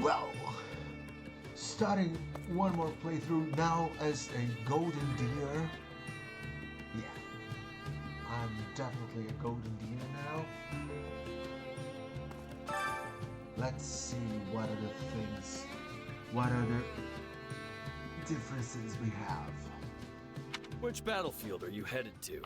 Well, starting one more playthrough now as a golden deer. Yeah, I'm definitely a golden deer now. Let's see what other things, what other differences we have. Which battlefield are you headed to?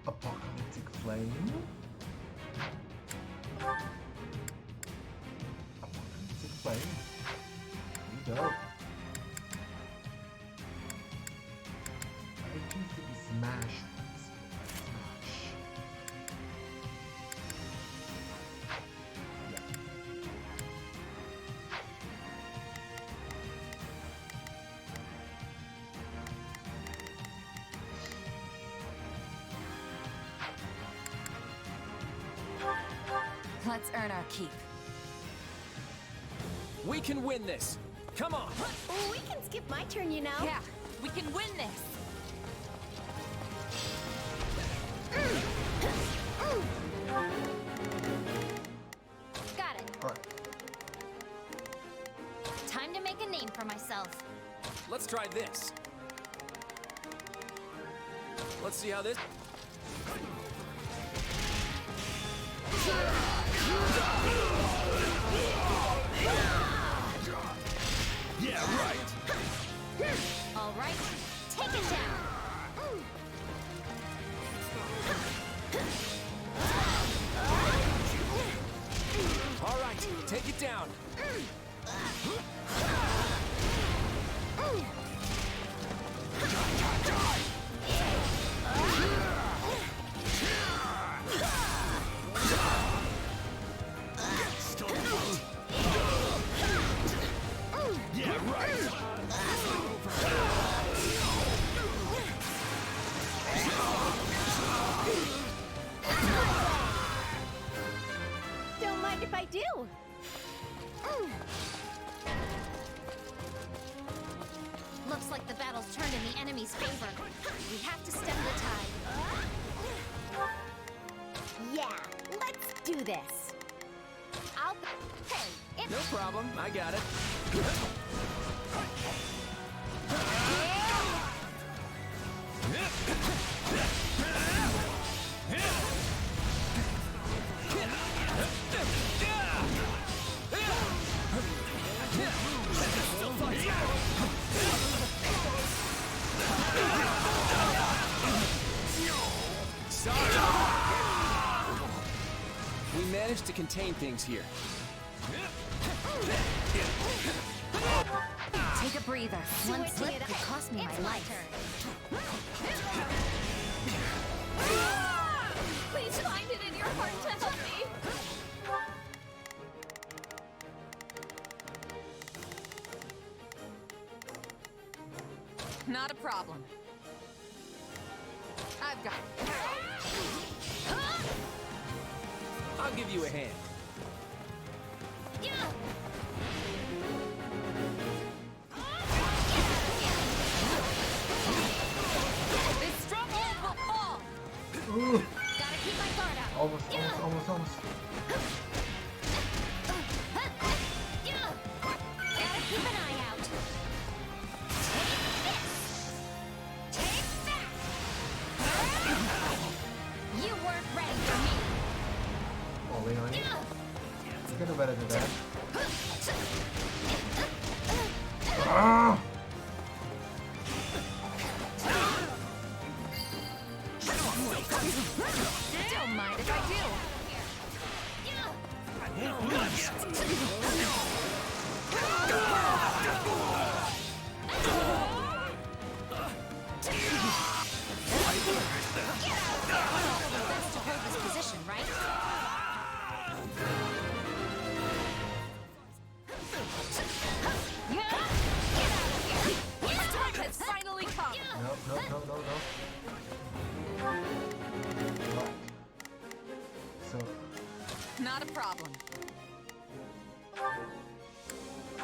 Apocalyptic Flame. Apocalyptic Flame. Here we go. I do think Smash. Smash. Yeah. Let's earn our keep. We can win this! Come on! We can skip my turn, you know. Yeah, we can win this. Got it. Alright. Time to make a name for myself. Let's try this. Let's see how this... Yeah, right! All right, take it down. All right, take it down! Yeah, right! Don't mind if I do. Looks like the battle's turned in the enemy's favor. We have to stem the tide. Yeah, let's do this. Hey, it's... No problem, I got it. We managed to contain things here. Take a breather. One Switching slip it could up. cost me It's my my life. turn. Please find it in your heart to help me. Not a problem. I've got it. I'll give you a hand. almost. Gotta keep an eye out. Take this. Take that. You weren't ready for me. Oh, wait on you. You can do better than that. Ah! Don't mind if I do. Best to hold this position, right? My time has finally come. No. Right. So, Not a problem.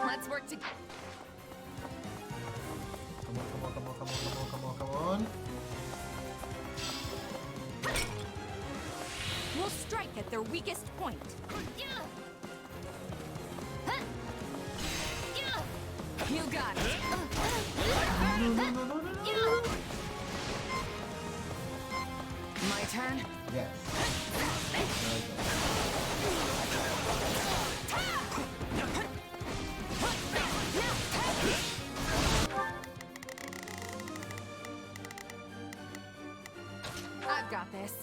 Let's work together. come on. We'll strike at their weakest point. You got it. No. My turn. Yes. I've got this.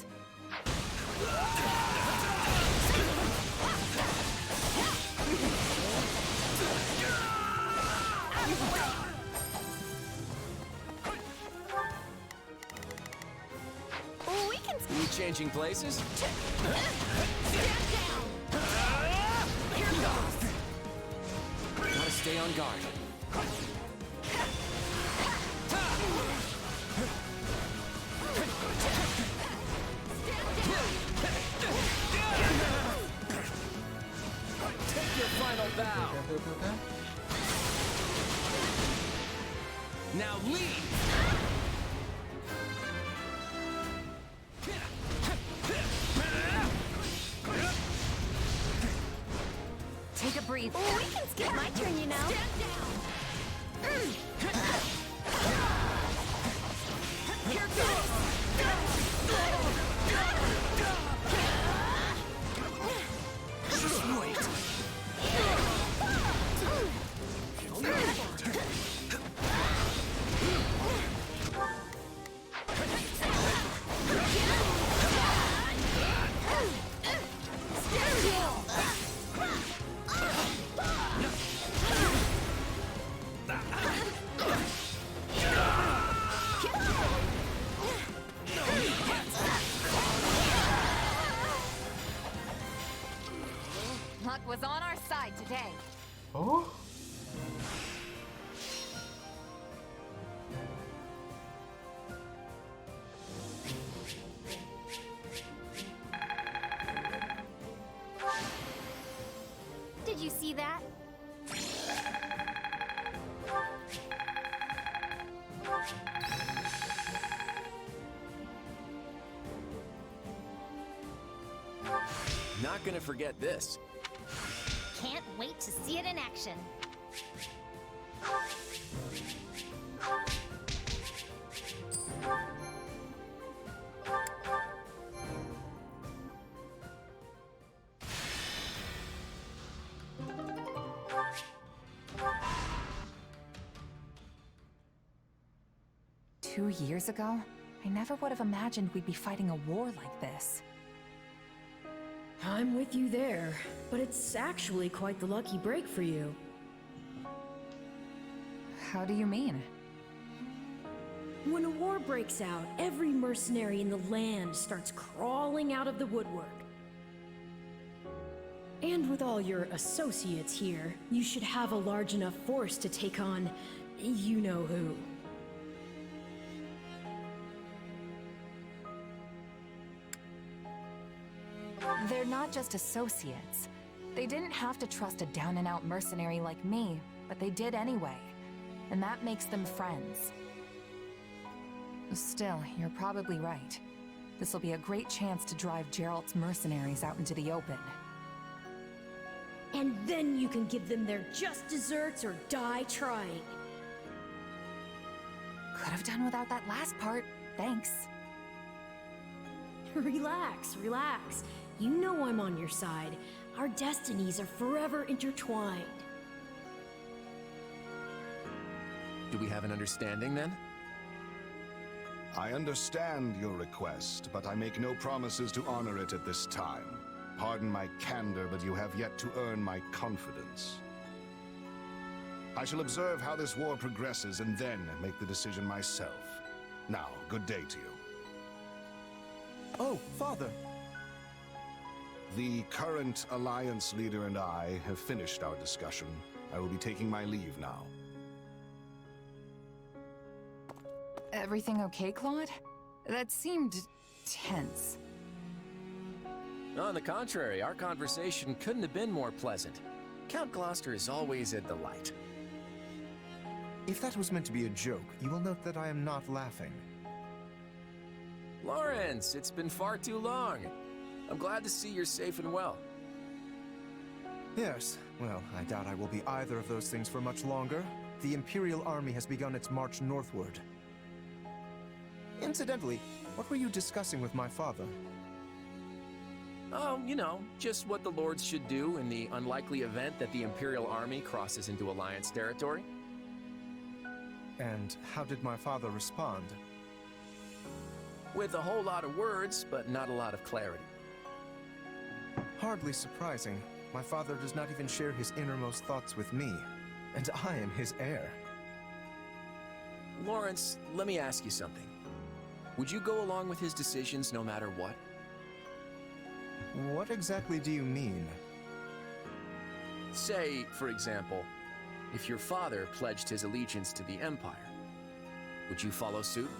We can We changing places? stand down. Here goes. Gotta stay on guard. Take your final bow. Okay. Now leave. Take a breather. We can skip my turn, you know. Stand down. Here goes. Just wait. Luck was on our side today. Oh. Did you see that? Not gonna forget this. Can't wait to see it in action. Two years ago, I never would have imagined we'd be fighting a war like this. I'm with you there, but it's actually quite the lucky break for you. How do you mean? When a war breaks out, every mercenary in the land starts crawling out of the woodwork. And with all your associates here, you should have a large enough force to take on you-know-who. They're not just associates. They didn't have to trust a down-and-out mercenary like me, but they did anyway. And that makes them friends. Still, you're probably right. This'll be a great chance to drive Geralt's mercenaries out into the open. And then you can give them their just desserts or die trying. Could have done without that last part. Thanks. Relax, relax. You know I'm on your side. Our destinies are forever intertwined. Do we have an understanding then? I understand your request, but I make no promises to honor it at this time. Pardon my candor, but you have yet to earn my confidence. I shall observe how this war progresses and then make the decision myself. Now, good day to you. Oh, Father! The current Alliance leader and I have finished our discussion. I will be taking my leave now. Everything okay, Claude? That seemed tense. On the contrary, our conversation couldn't have been more pleasant. Count Gloucester is always a delight. If that was meant to be a joke, you will note that I am not laughing. Lawrence, it's been far too long. I'm glad to see you're safe and well. Yes, well, I doubt I will be either of those things for much longer. The Imperial Army has begun its march northward. Incidentally, what were you discussing with my father? Oh, you know, just what the Lords should do in the unlikely event that the Imperial Army crosses into Alliance territory. And how did my father respond? With a whole lot of words, but not a lot of clarity. Hardly surprising. My father does not even share his innermost thoughts with me, and I am his heir. Lawrence, let me ask you something. Would you go along with his decisions no matter what? What exactly do you mean? Say, for example, if your father pledged his allegiance to the Empire, would you follow suit?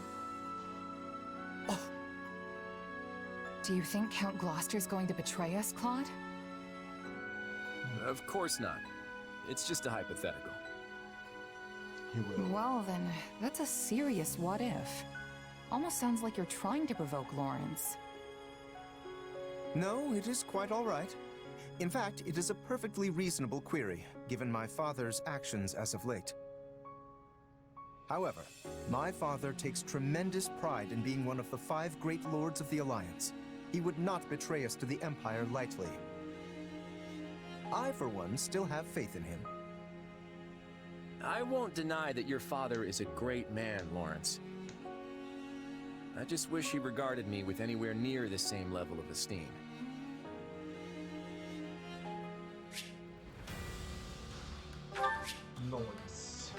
Do you think Count Gloucester's going to betray us, Claude? Of course not. It's just a hypothetical. He will. Well, then, that's a serious what if. Almost sounds like you're trying to provoke Lawrence. No, it is quite all right. In fact, it is a perfectly reasonable query, given my father's actions as of late. However, my father takes tremendous pride in being one of the 5 great lords of the Alliance. He would not betray us to the Empire lightly. I, for one, still have faith in him. I won't deny that your father is a great man, Lawrence. I just wish he regarded me with anywhere near the same level of esteem. Noise.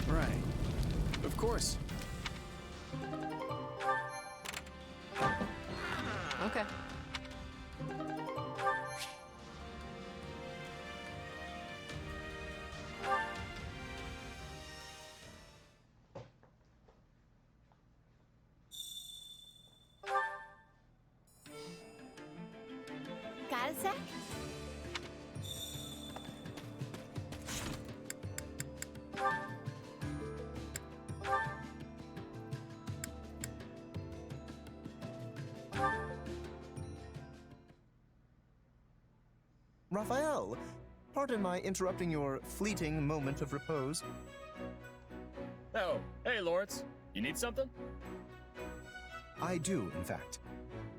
Right. Of course. Okay. Got a sec? Raphael, pardon my interrupting your fleeting moment of repose. Oh, hey Lawrence. You need something? I do, in fact.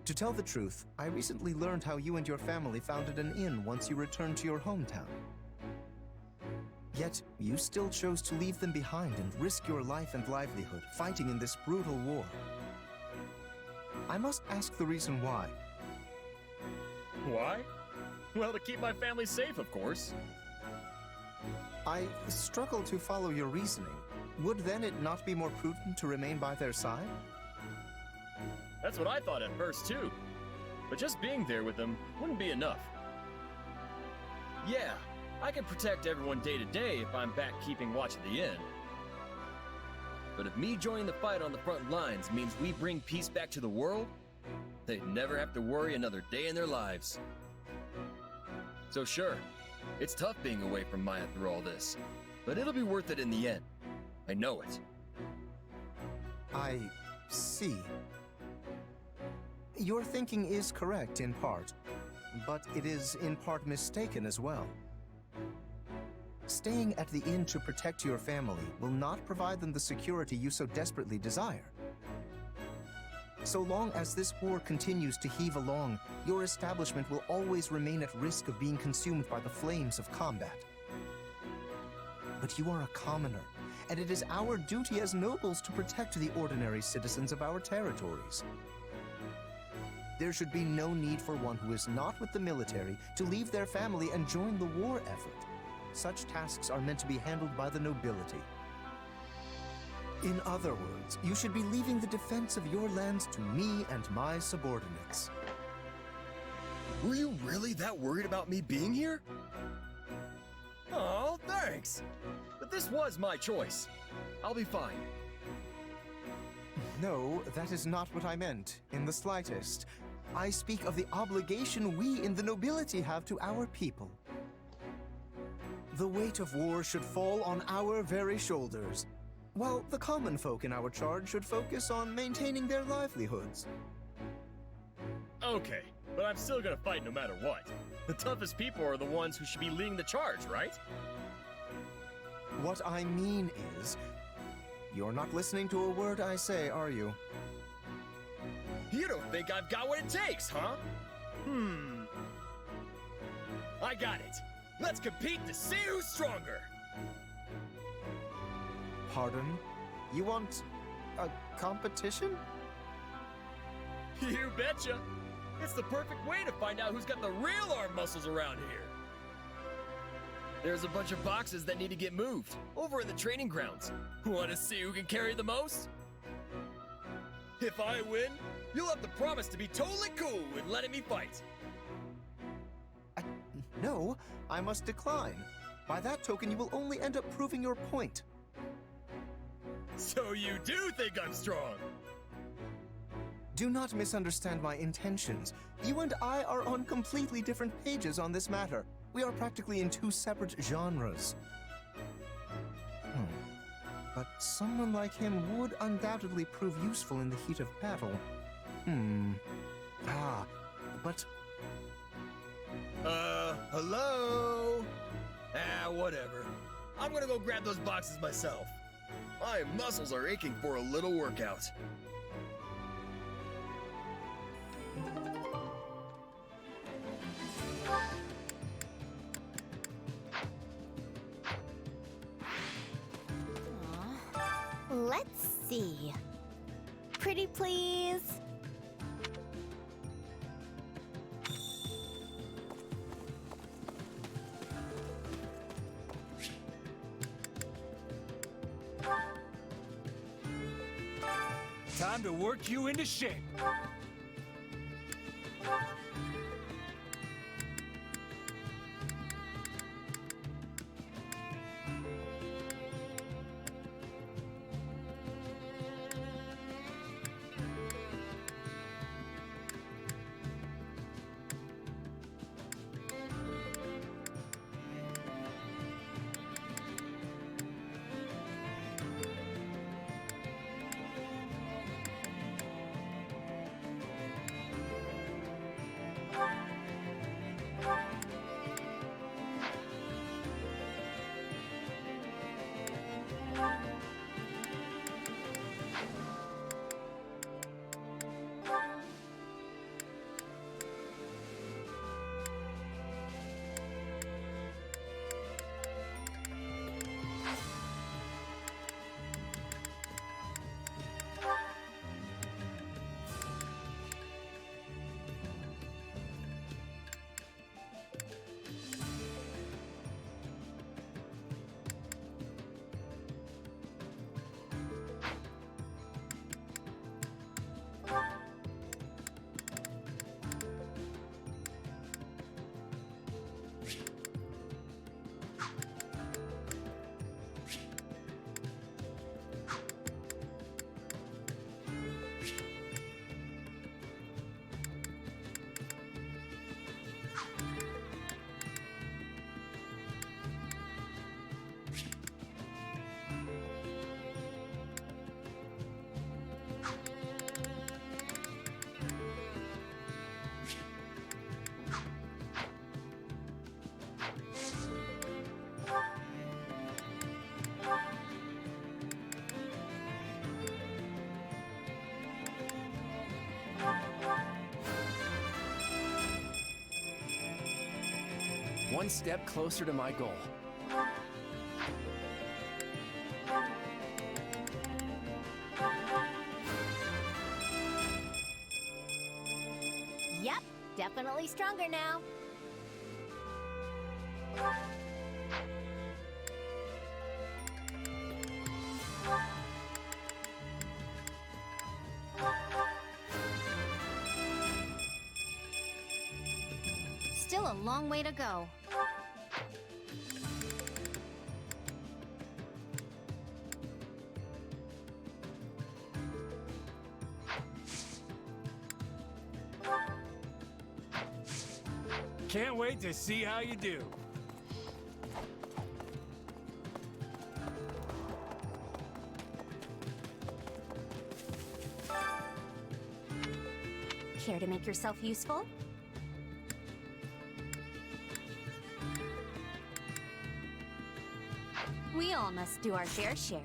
To tell the truth, I recently learned how you and your family founded an inn once you returned to your hometown. Yet, you still chose to leave them behind and risk your life and livelihood fighting in this brutal war. I must ask the reason why. Why? Well, to keep my family safe, of course. I struggle to follow your reasoning. Would then it not be more prudent to remain by their side? That's what I thought at first, too. But just being there with them wouldn't be enough. Yeah, I can protect everyone day to day if I'm back keeping watch at the inn. But if me joining the fight on the front lines means we bring peace back to the world, they'd never have to worry another day in their lives. So sure, It's tough being away from Maya through all this, but it'll be worth it in the end. I know it. I see. Your thinking is correct in part, but it is in part mistaken as well. Staying at the inn to protect your family will not provide them the security you so desperately desire. So long as this war continues to heave along, your establishment will always remain at risk of being consumed by the flames of combat. But you are a commoner, and it is our duty as nobles to protect the ordinary citizens of our territories. There should be no need for one who is not with the military to leave their family and join the war effort. Such tasks are meant to be handled by the nobility. In other words, you should be leaving the defense of your lands to me and my subordinates. Were you really that worried about me being here? Oh, thanks. But this was my choice. I'll be fine. No, that is not what I meant, in the slightest. I speak of the obligation we in the nobility have to our people. The weight of war should fall on our very shoulders, while the common folk in our charge should focus on maintaining their livelihoods. Okay, but I'm still gonna fight no matter what. The toughest people are the ones who should be leading the charge, right? What I mean is, you're not listening to a word I say, are you? You don't think I've got what it takes, huh? I got it. Let's compete to see who's stronger. Pardon? You want a competition? You betcha. It's the perfect way to find out who's got the real arm muscles around here. There's a bunch of boxes that need to get moved over in the training grounds. Want to see who can carry the most? If I win, you'll have to promise to be totally cool with letting me fight. No, I must decline. By that token, you will only end up proving your point. So you do think I'm strong? Do not misunderstand my intentions. You and I are on completely different pages on this matter. We are practically in two separate genres. But someone like him would undoubtedly prove useful in the heat of battle. But... hello? Whatever. I'm gonna go grab those boxes myself. My muscles are aching for a little workout. Let's see. Pretty please. Time to work you into shape. One step closer to my goal. Yep, definitely stronger now. Still a long way to go. Can't wait to see how you do. Care to make yourself useful? We all must do our fair share.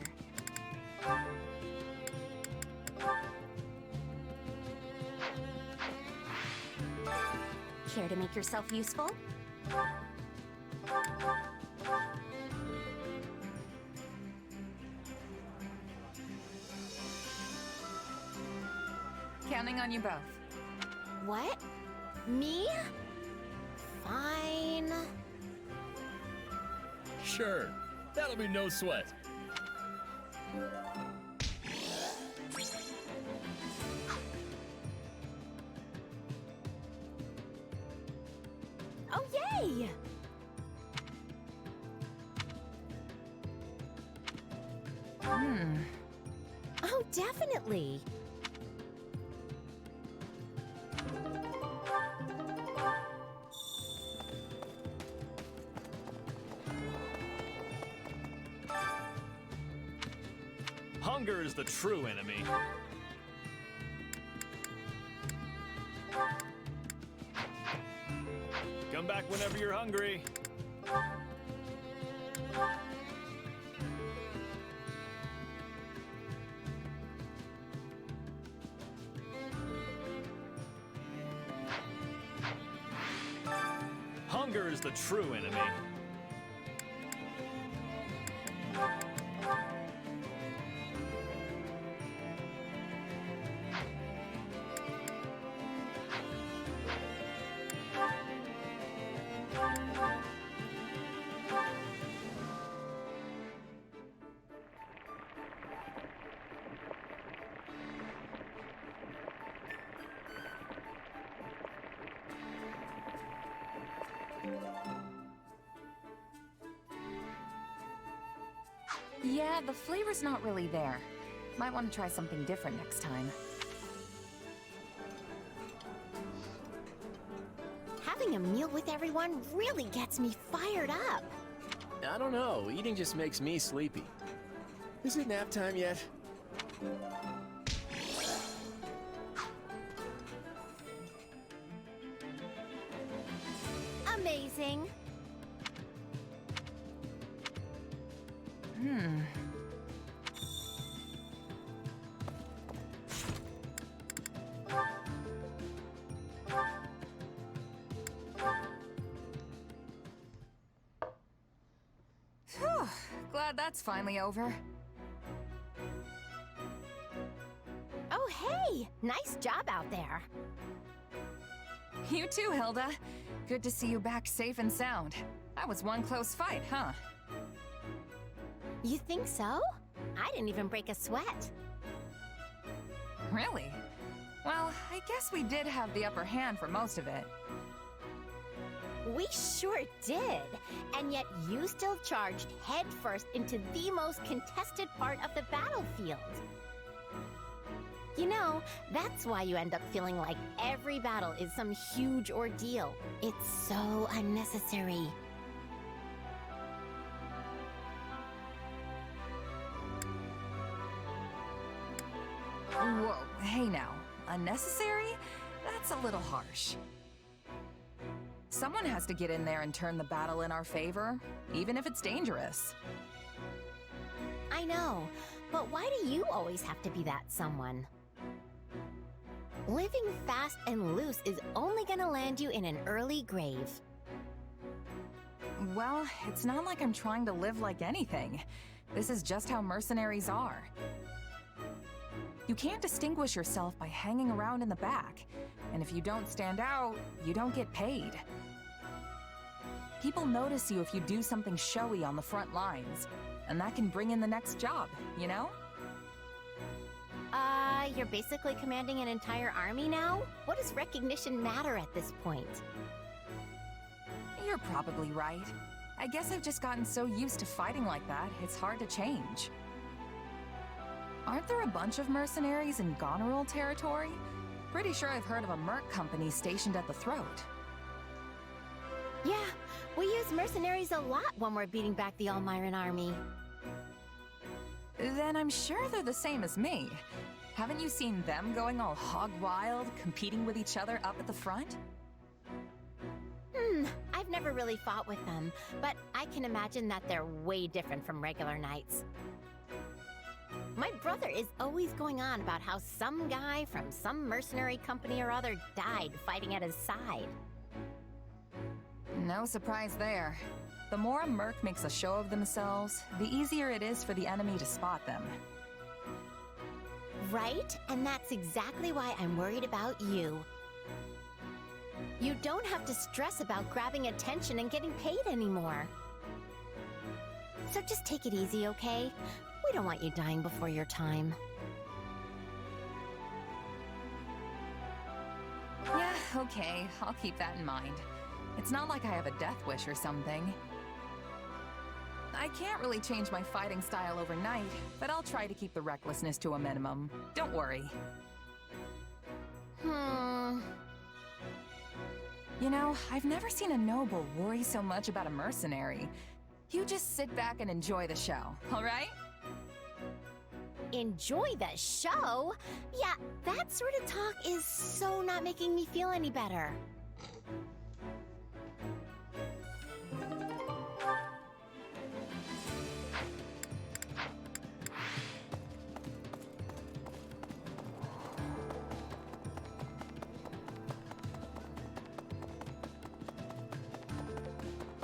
Care to make yourself useful? Counting on you both. What? Me? Fine. Sure, that'll be no sweat. Oh, yay! Oh, definitely. Hunger is the true enemy. Come back whenever you're hungry. Hunger is the true enemy. Yeah, the flavor's not really there. Might want to try something different next time. Having a meal with everyone really gets me fired up. I don't know, eating just makes me sleepy. Is it nap time yet? Amazing. Whew, glad that's finally over. Oh, hey! Nice job out there. You too, Hilda. Good to see you back safe and sound. That was one close fight, huh? You think so? I didn't even break a sweat. Really? Well, I guess we did have the upper hand for most of it. We sure did. And yet you still charged headfirst into the most contested part of the battlefield. You know, that's why you end up feeling like every battle is some huge ordeal. It's so unnecessary. Whoa, hey now. Unnecessary? That's a little harsh. Someone has to get in there and turn the battle in our favor, even if it's dangerous. I know, but why do you always have to be that someone? Living fast and loose is only gonna land you in an early grave. Well, it's not like I'm trying to live like anything. This is just how mercenaries are. You can't distinguish yourself by hanging around in the back. And if you don't stand out, you don't get paid. People notice you if you do something showy on the front lines. And that can bring in the next job, you know? You're basically commanding an entire army now? What does recognition matter at this point? You're probably right. I guess I've just gotten so used to fighting like that, it's hard to change. Aren't there a bunch of mercenaries in Goneril territory? Pretty sure I've heard of a merc company stationed at the throat. Yeah, we use mercenaries a lot when we're beating back the Almiran army. Then I'm sure they're the same as me. Haven't you seen them going all hog wild, competing with each other up at the front? I've never really fought with them, but I can imagine that they're way different from regular knights. My brother is always going on about how some guy from some mercenary company or other died fighting at his side. No surprise there. The more a merc makes a show of themselves, the easier it is for the enemy to spot them. Right? And that's exactly why I'm worried about you. You don't have to stress about grabbing attention and getting paid anymore. So just take it easy, okay? We don't want you dying before your time. Yeah, okay, I'll keep that in mind. It's not like I have a death wish or something. I can't really change my fighting style overnight, but I'll try to keep the recklessness to a minimum. Don't worry. You know, I've never seen a noble worry so much about a mercenary. You just sit back and enjoy the show, all right? Enjoy the show? Yeah, that sort of talk is so not making me feel any better.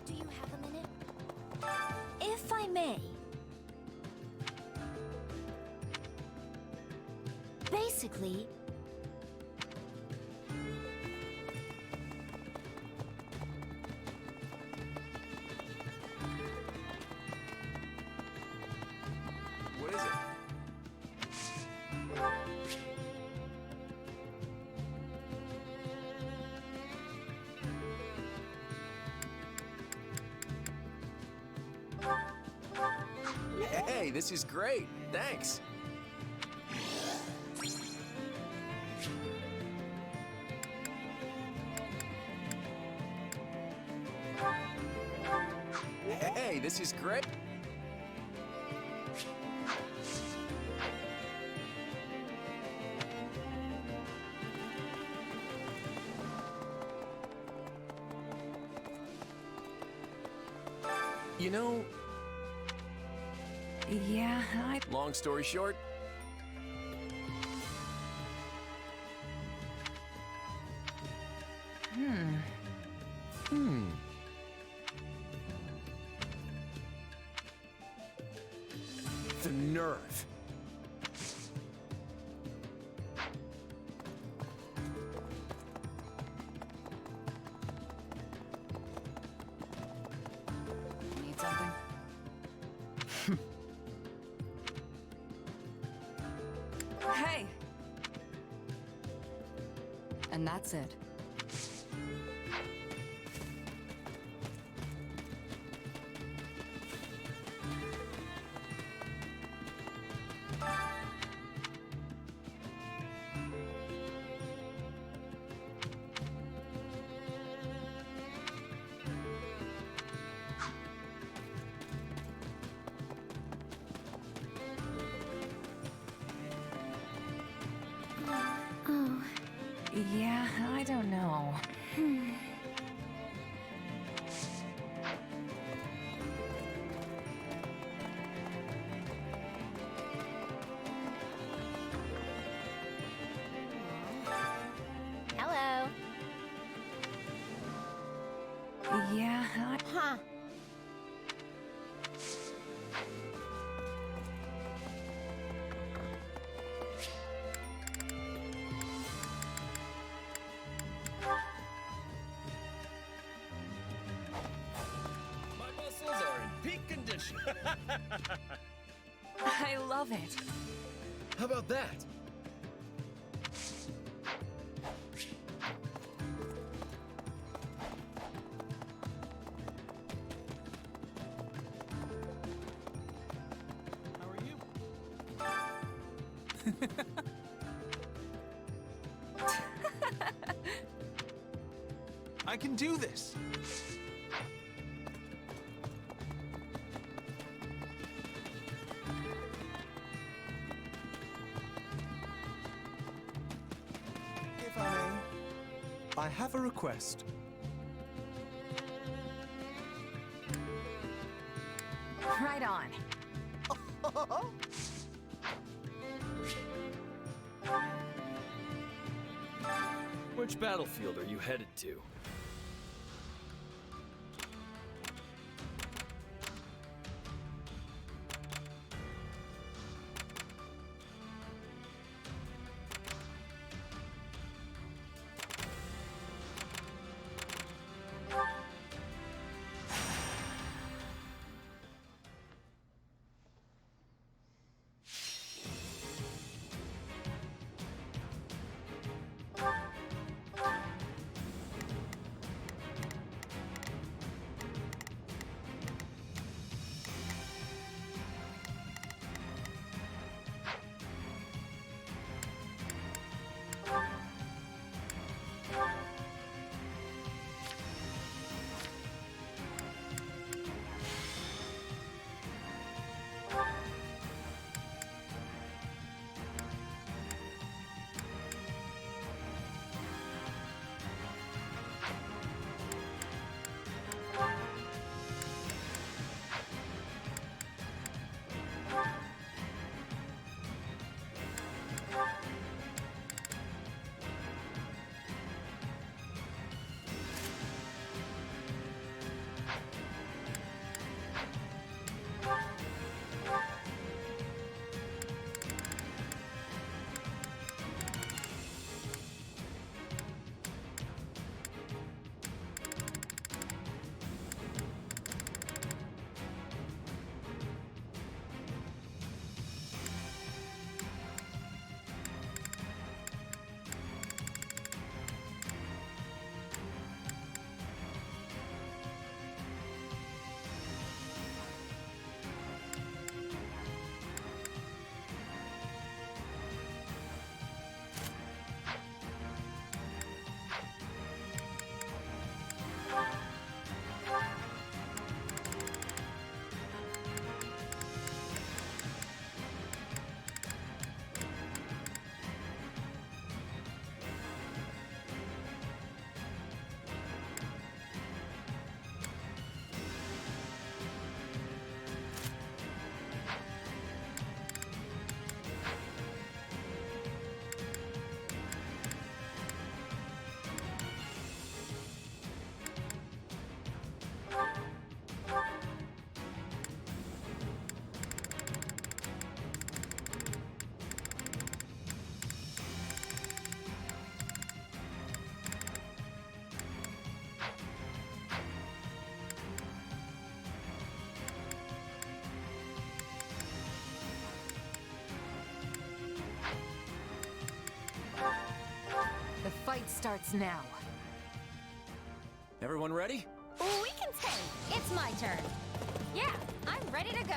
Do you have a minute? If I may. Basically, What is it? Hey, this is great. Thanks. Hey, this is great. You know, Yeah, long story short, the nerve. Need something? Hey! And that's it. oh, Yeah, I don't know. Hello. Yeah, Huh. love it. How about that? How are you? I can do this. If I may, I have a request. Right on. Which battlefield are you headed to? The fight starts now. Everyone ready? We can take. It's my turn. Yeah, I'm ready to go.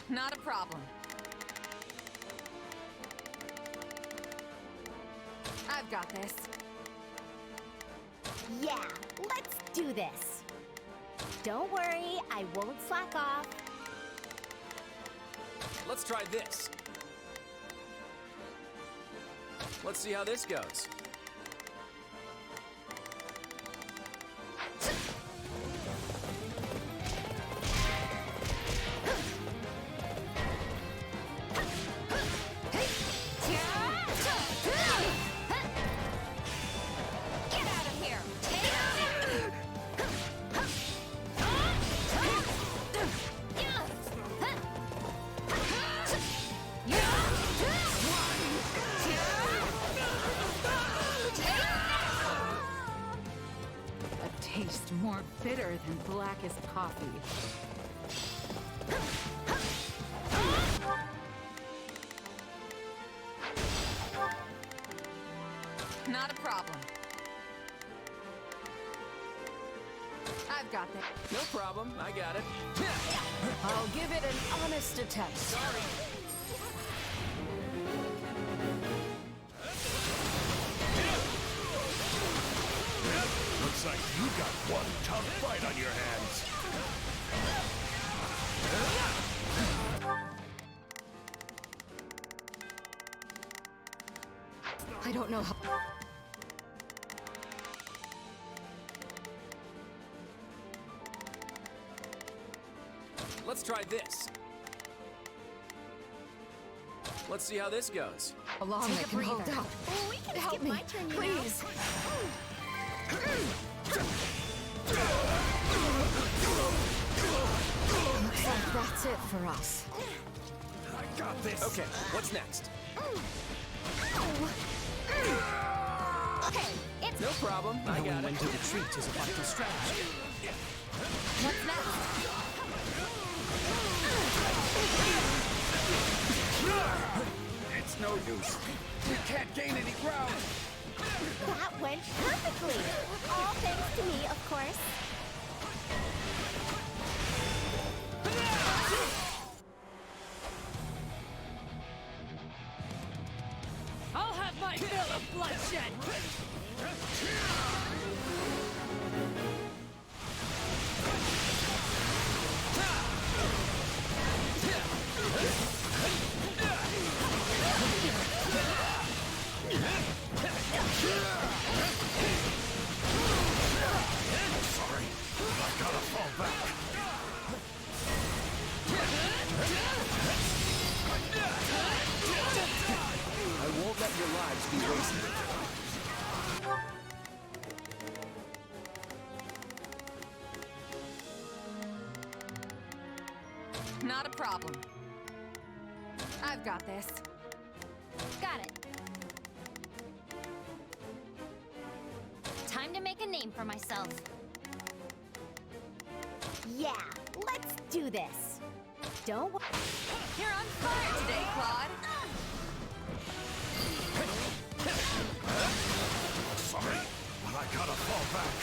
Not a problem. I've got this. Yeah, let's do this. Don't worry, I won't slack off. Let's try this. Let's see how this goes. Get out of here! Bitter than blackest coffee. Not a problem. I've got that. No problem, I got it. I'll give it an honest attempt. Sorry. Looks like you got one tough fight on your hands. I don't know how... Let's try this. Let's see how this goes. Along Take I a can hold breather. out. Oh, we can Help skip me, my turn, you please. Looks like that's it for us. I got this. Okay, what's next? Okay, it's No problem, I got it. to retreat is a vital strategy. What's next? It's no use. We can't gain any ground. that went perfectly. All thanks to me, of course. I'll have my fill of bloodshed! Sorry, I gotta fall back. I won't let your lives be wasted. Not a problem. I've got this. Got it. Time to make a name for myself. Yeah, let's do this. Don't worry. You're on fire today, Claude. Sorry, but I gotta fall back.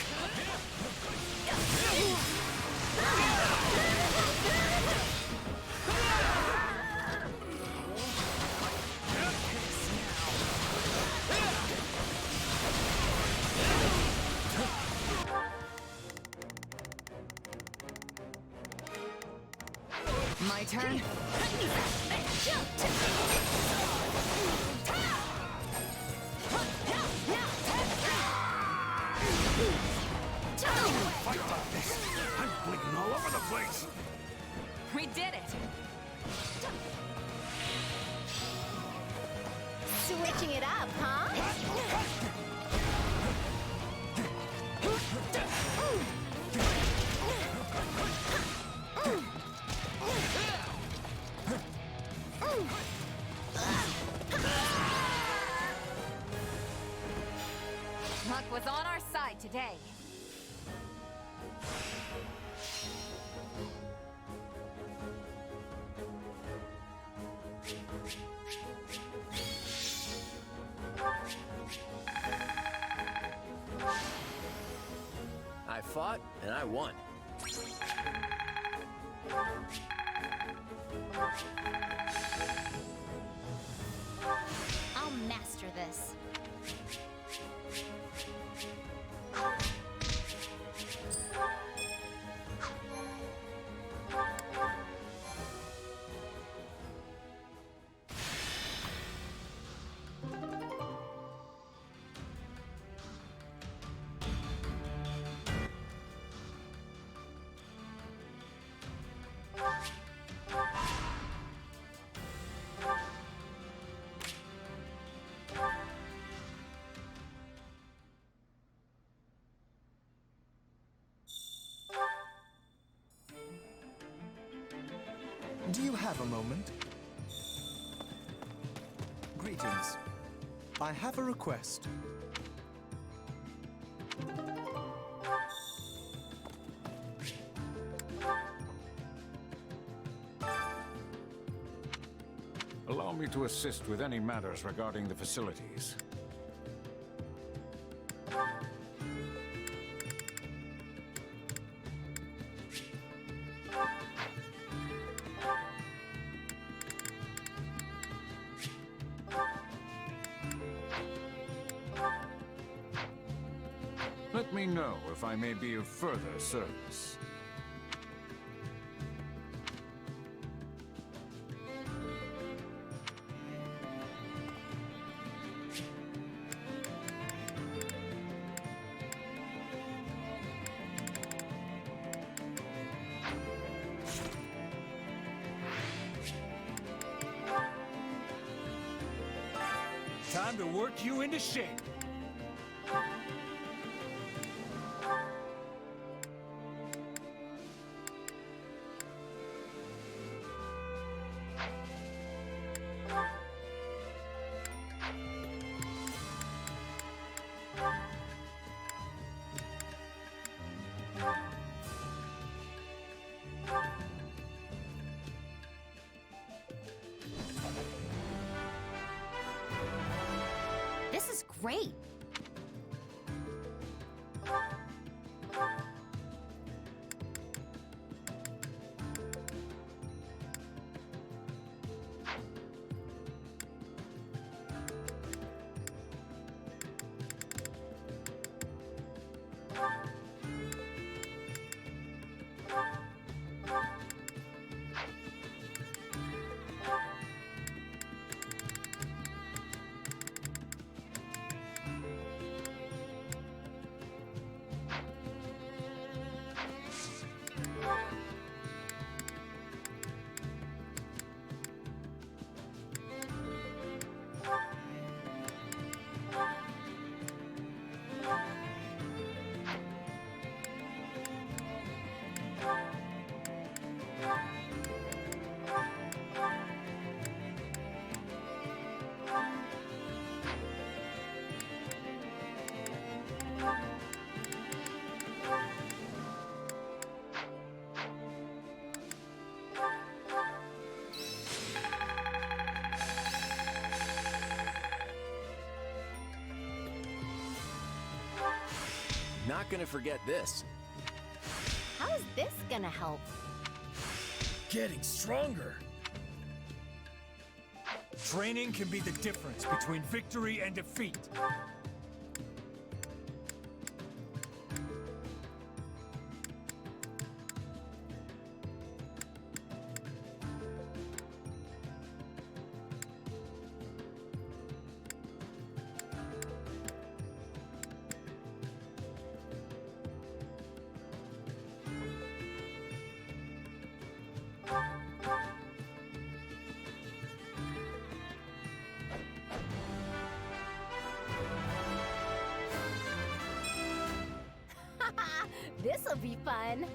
My turn. Fight like this. I'm bleeding all over the place. We did it. Switching it up, huh? Luck was on our side today. I fought, and I won. I'll master this. Do you have a moment? Greetings. I have a request. me to assist with any matters regarding the facilities. Let me know if I may be of further service. Time to work you into shape. This is great. Not gonna forget this. How's this gonna help? Getting stronger. Training can be the difference between victory and defeat. This'll be fun.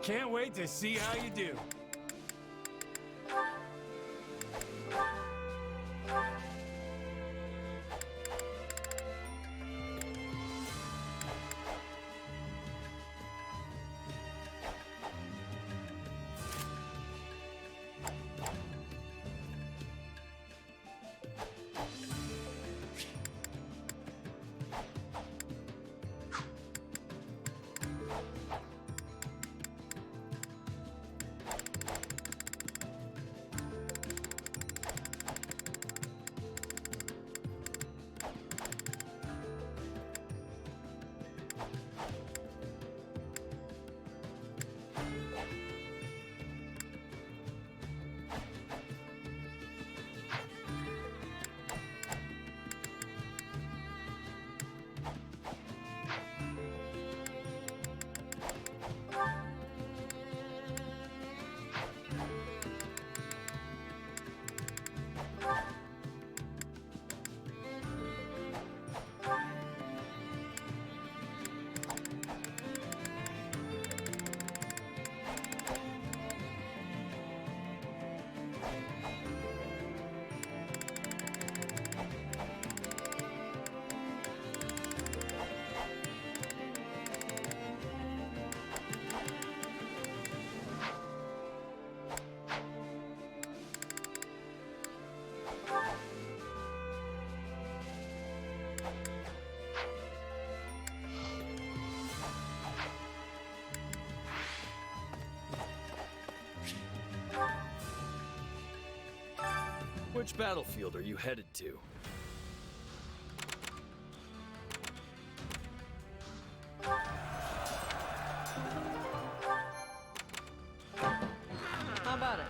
Can't wait to see how you do. Which battlefield are you headed to? How about it?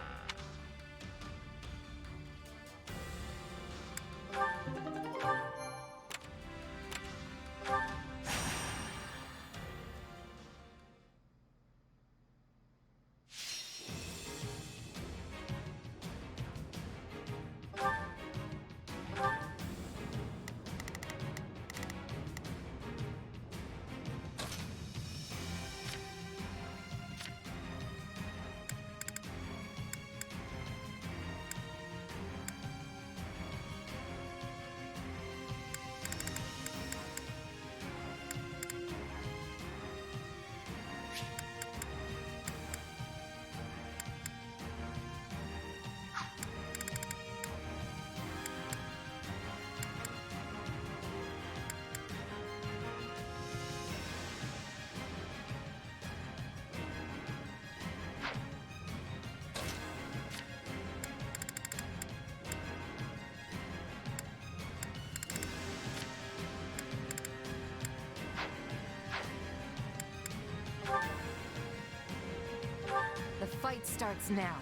The fight starts now.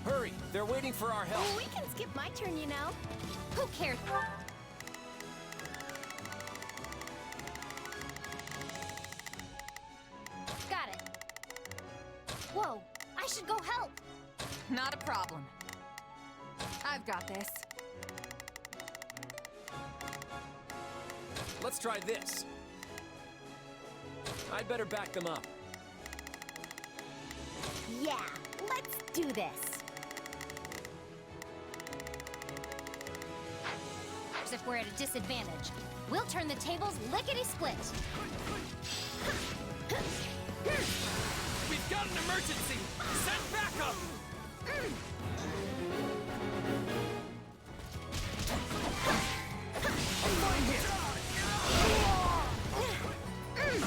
Hurry! They're waiting for our help! We can skip my turn, you know. Who cares? Got it. Whoa, I should go help. Not a problem. I've got this. Let's try this. I'd better back them up. Yeah, let's do this. As if we're at a disadvantage. We'll turn the tables lickety-split. We've got an emergency! Send backup!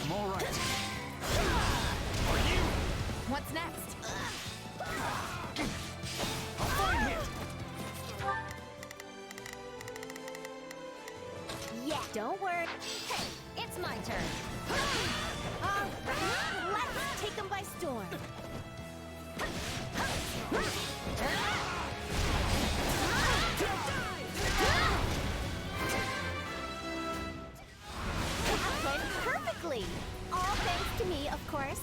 I'm all right. What's next? Yeah, don't worry. Hey, it's my turn. All right, let's take them by storm. I played perfectly. All thanks to me, of course.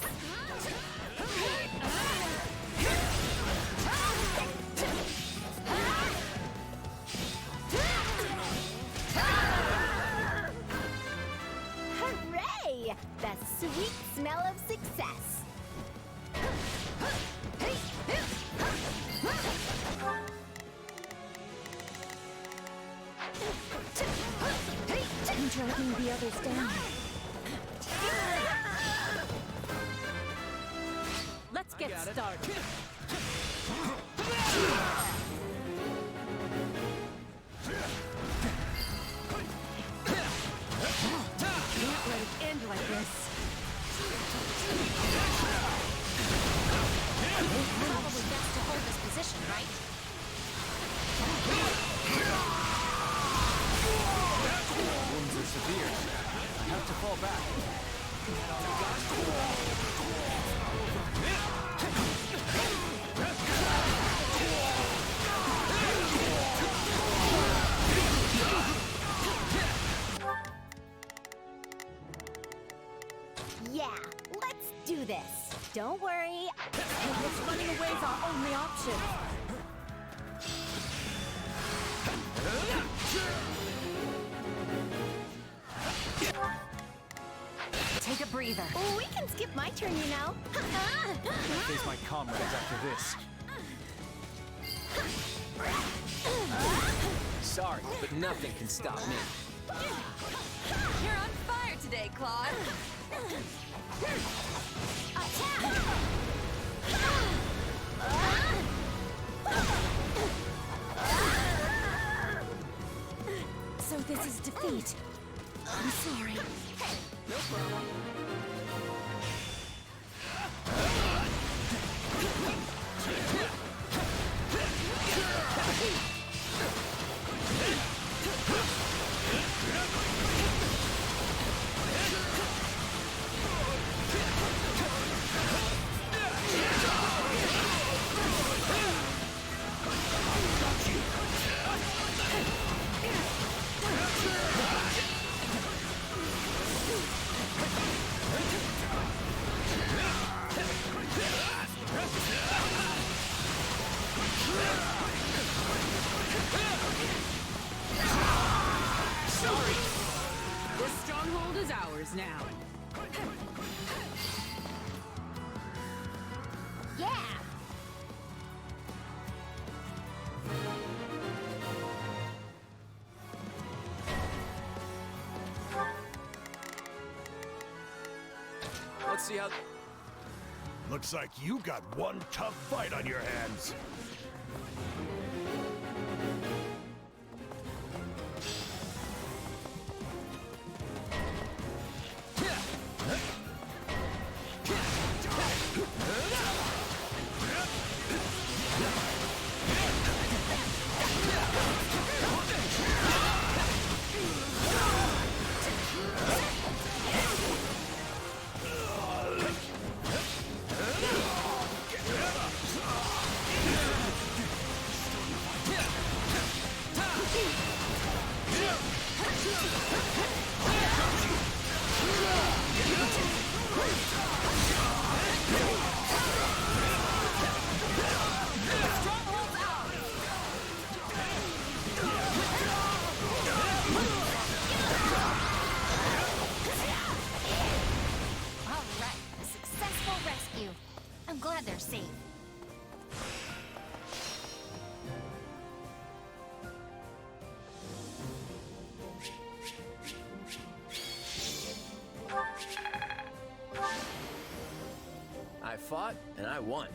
Hooray! The sweet smell of success. I'm dragging the others down. Let's get started. Can't let it end like this. Probably best to hold this position, right? Wounds are severe. I have to fall back. Yeah, let's do this. Don't worry. Running away is our only option. Take a breather. We can skip my turn, you know. I'll face my comrades after this. Sorry, but nothing can stop me. You're on fire today, Claude. Attack! So this is defeat. I'm sorry. No problem. ours now. Yeah! Let's see how... Looks like you got one tough fight on your hands. I'm glad they're safe. I fought, and I won.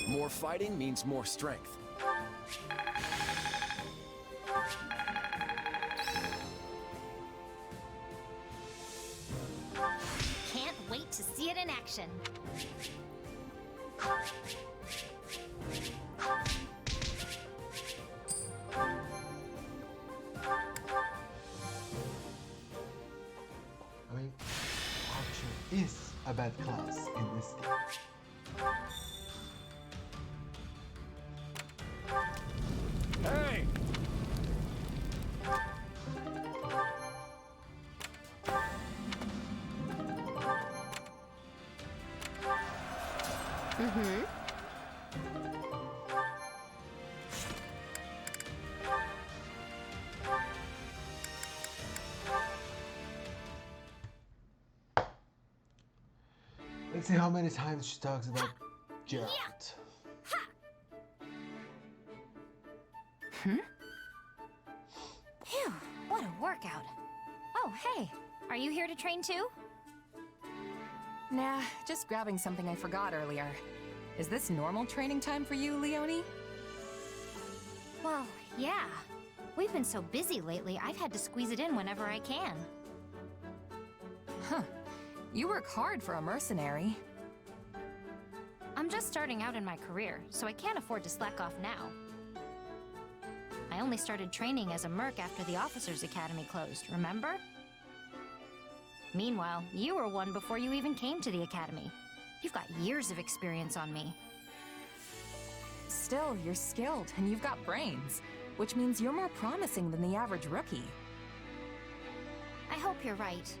More fighting means more strength. Can't wait to see it in action. I mean, Archer is a bad class in this game. Hey! Mm-hmm. Let's see how many times she talks about Gerald. Hmm? Phew, what a workout. Oh, hey, are you here to train too? Nah, just grabbing something I forgot earlier. Is this normal training time for you, Leonie? Well, yeah. We've been so busy lately, I've had to squeeze it in whenever I can. Huh. You work hard for a mercenary. I'm just starting out in my career, so I can't afford to slack off now. I only started training as a merc after the Officers Academy closed, remember? Meanwhile, you were one before you even came to the Academy. You've got years of experience on me. Still, you're skilled and you've got brains, which means you're more promising than the average rookie. I hope you're right.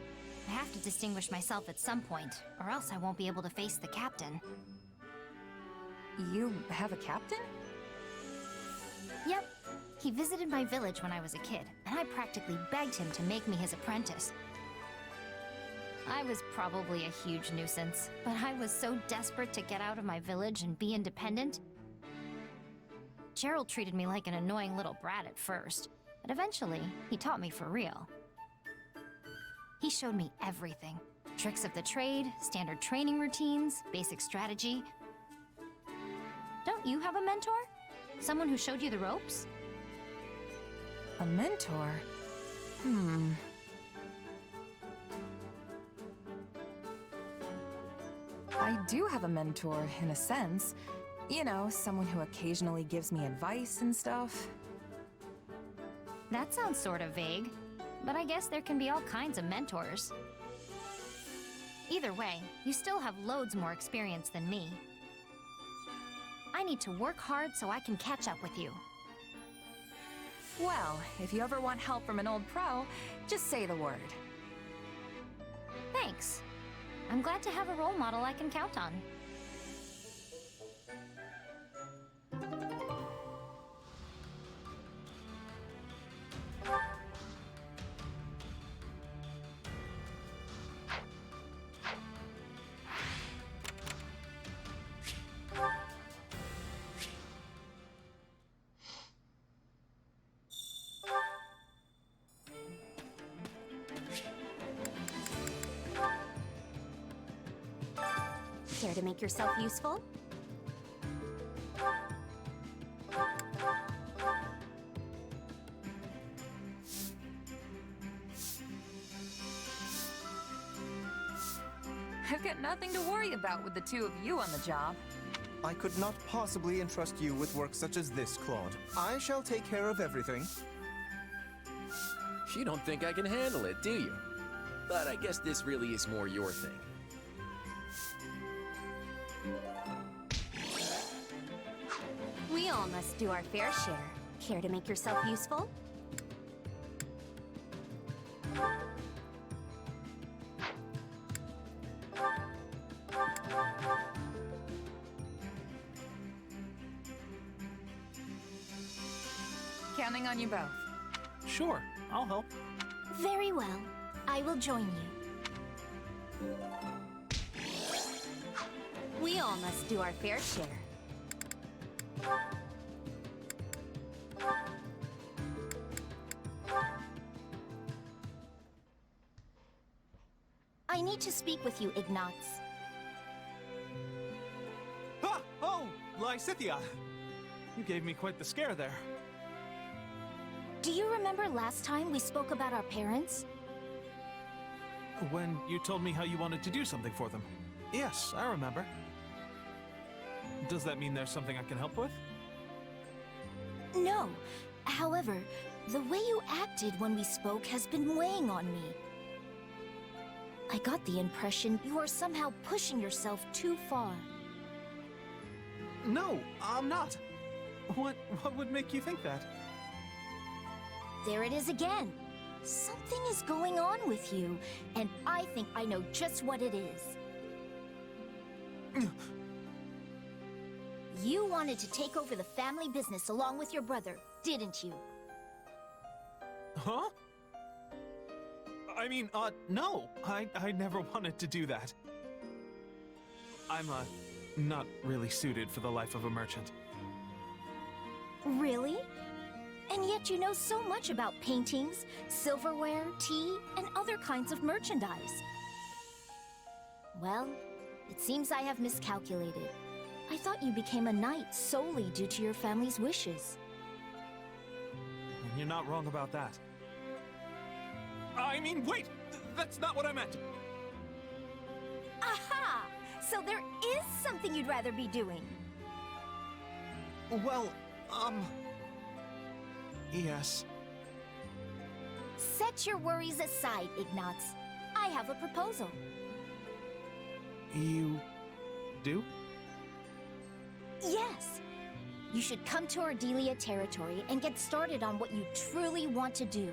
I have to distinguish myself at some point, or else I won't be able to face the captain. You have a captain? Yep. He visited my village when I was a kid, and I practically begged him to make me his apprentice. I was probably a huge nuisance, but I was so desperate to get out of my village and be independent. Gerald treated me like an annoying little brat at first, but eventually, he taught me for real. He showed me everything. Tricks of the trade, standard training routines, basic strategy. Don't you have a mentor? Someone who showed you the ropes? A mentor? I do have a mentor, in a sense. You know, someone who occasionally gives me advice and stuff. That sounds sort of vague, but I guess there can be all kinds of mentors. Either way, you still have loads more experience than me. I need to work hard so I can catch up with you. Well, if you ever want help from an old pro, just say the word. Thanks. I'm glad to have a role model I can count on. Care to make yourself useful? I've got nothing to worry about with the two of you on the job. I could not possibly entrust you with work such as this, Claude. I shall take care of everything. You don't think I can handle it, do you? But I guess this really is more your thing. We all must do our fair share. Care to make yourself useful? Counting on you both. Sure, I'll help. Very well. I will join you. We all must do our fair share. I need to speak with you, Ignatz. Ah! Oh, Lysithia! You gave me quite the scare there. Do you remember last time we spoke about our parents? When you told me how you wanted to do something for them. Yes, I remember. Does that mean there's something I can help with? No. However, the way you acted when we spoke has been weighing on me. I got the impression you are somehow pushing yourself too far. No, I'm not. What would make you think that? There it is again. Something is going on with you, and I think I know just what it is. You wanted to take over the family business along with your brother, didn't you? Huh? I mean, no. I never wanted to do that. I'm, not really suited for the life of a merchant. Really? And yet you know so much about paintings, silverware, tea, and other kinds of merchandise. Well, it seems I have miscalculated. I thought you became a knight solely due to your family's wishes. You're not wrong about that. I mean, wait! That's not what I meant! Aha! So there is something you'd rather be doing. Well, yes. Set your worries aside, Ignatz. I have a proposal. You do? Yes. You should come to Ardelia territory and get started on what you truly want to do.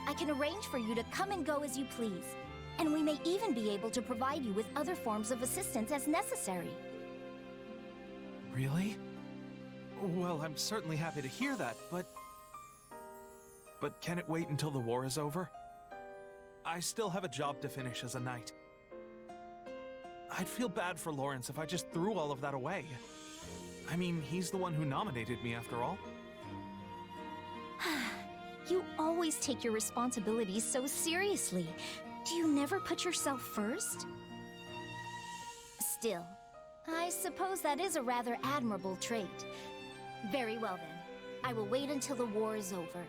I can arrange for you to come and go as you please, and we may even be able to provide you with other forms of assistance as necessary. Really? Well, I'm certainly happy to hear that, but can it wait until the war is over? I still have a job to finish as a knight. I'd feel bad for Lawrence if I just threw all of that away. I mean, he's the one who nominated me after all. You always take your responsibilities so seriously. Do you never put yourself first? Still, I suppose that is a rather admirable trait. Very well then. I will wait until the war is over.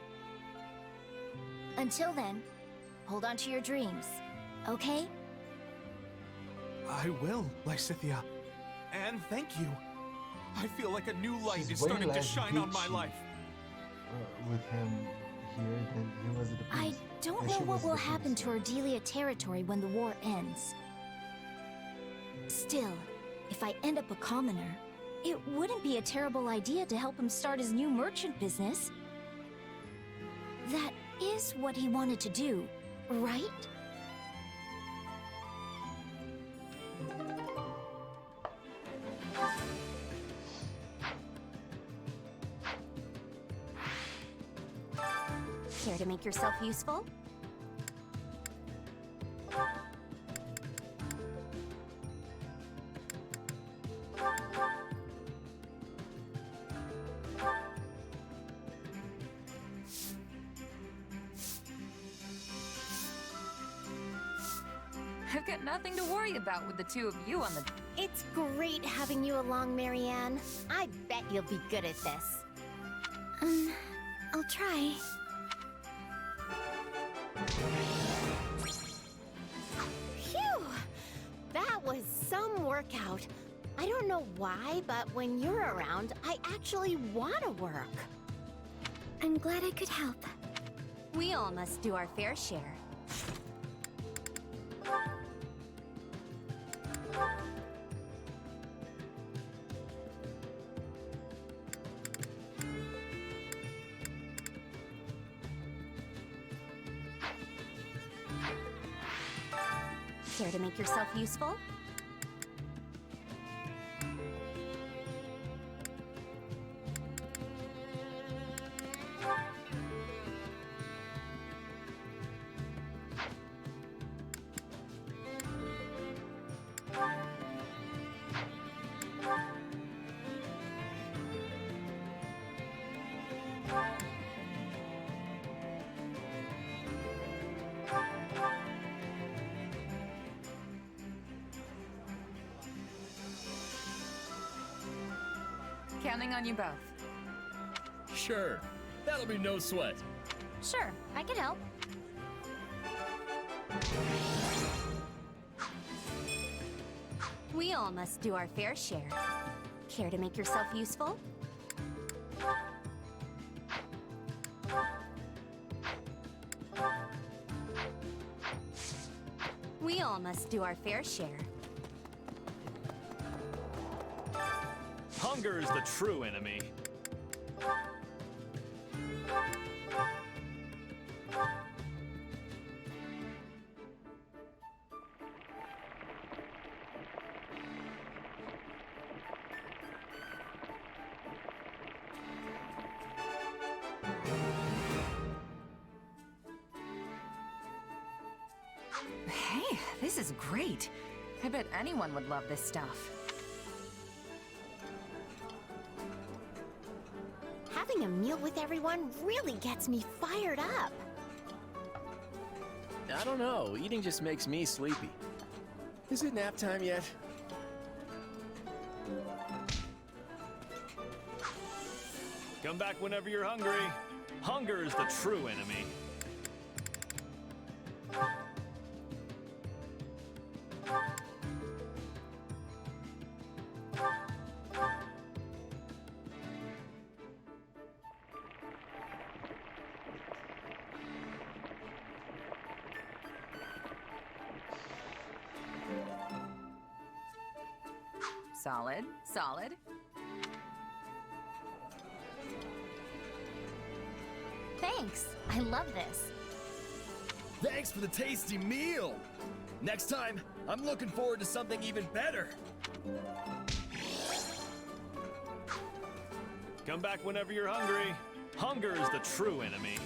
Until then, hold on to your dreams, okay? I will, Lysithia. And thank you. I feel like a new light is way starting to less shine on my bitchy, life. with him here than he was at the I police. don't And know she what was will the happen police. to Ardelia territory when the war ends. Still, if I end up a commoner, it wouldn't be a terrible idea to help him start his new merchant business. That is what he wanted to do, right? Care to make yourself useful? I've got nothing to worry about with the two of you on the... It's great having you along, Marianne. I bet you'll be good at this. I'll try. Phew! That was some workout. I don't know why, but when you're around, I actually want to work. I'm glad I could help. We all must do our fair share. Care to make yourself useful? Counting on you both. Sure. That'll be no sweat. Sure, I can help. We all must do our fair share. Care to make yourself useful? We all must do our fair share. Hunger is the true enemy. Hey, this is great. I bet anyone would love this stuff. Having a meal with everyone really gets me fired up. I don't know, eating just makes me sleepy. Is it nap time yet? Come back whenever you're hungry. Hunger is the true enemy. Solid, solid. Thanks. I love this. Thanks for the tasty meal. Next time, I'm looking forward to something even better. Come back whenever you're hungry. Hunger is the true enemy.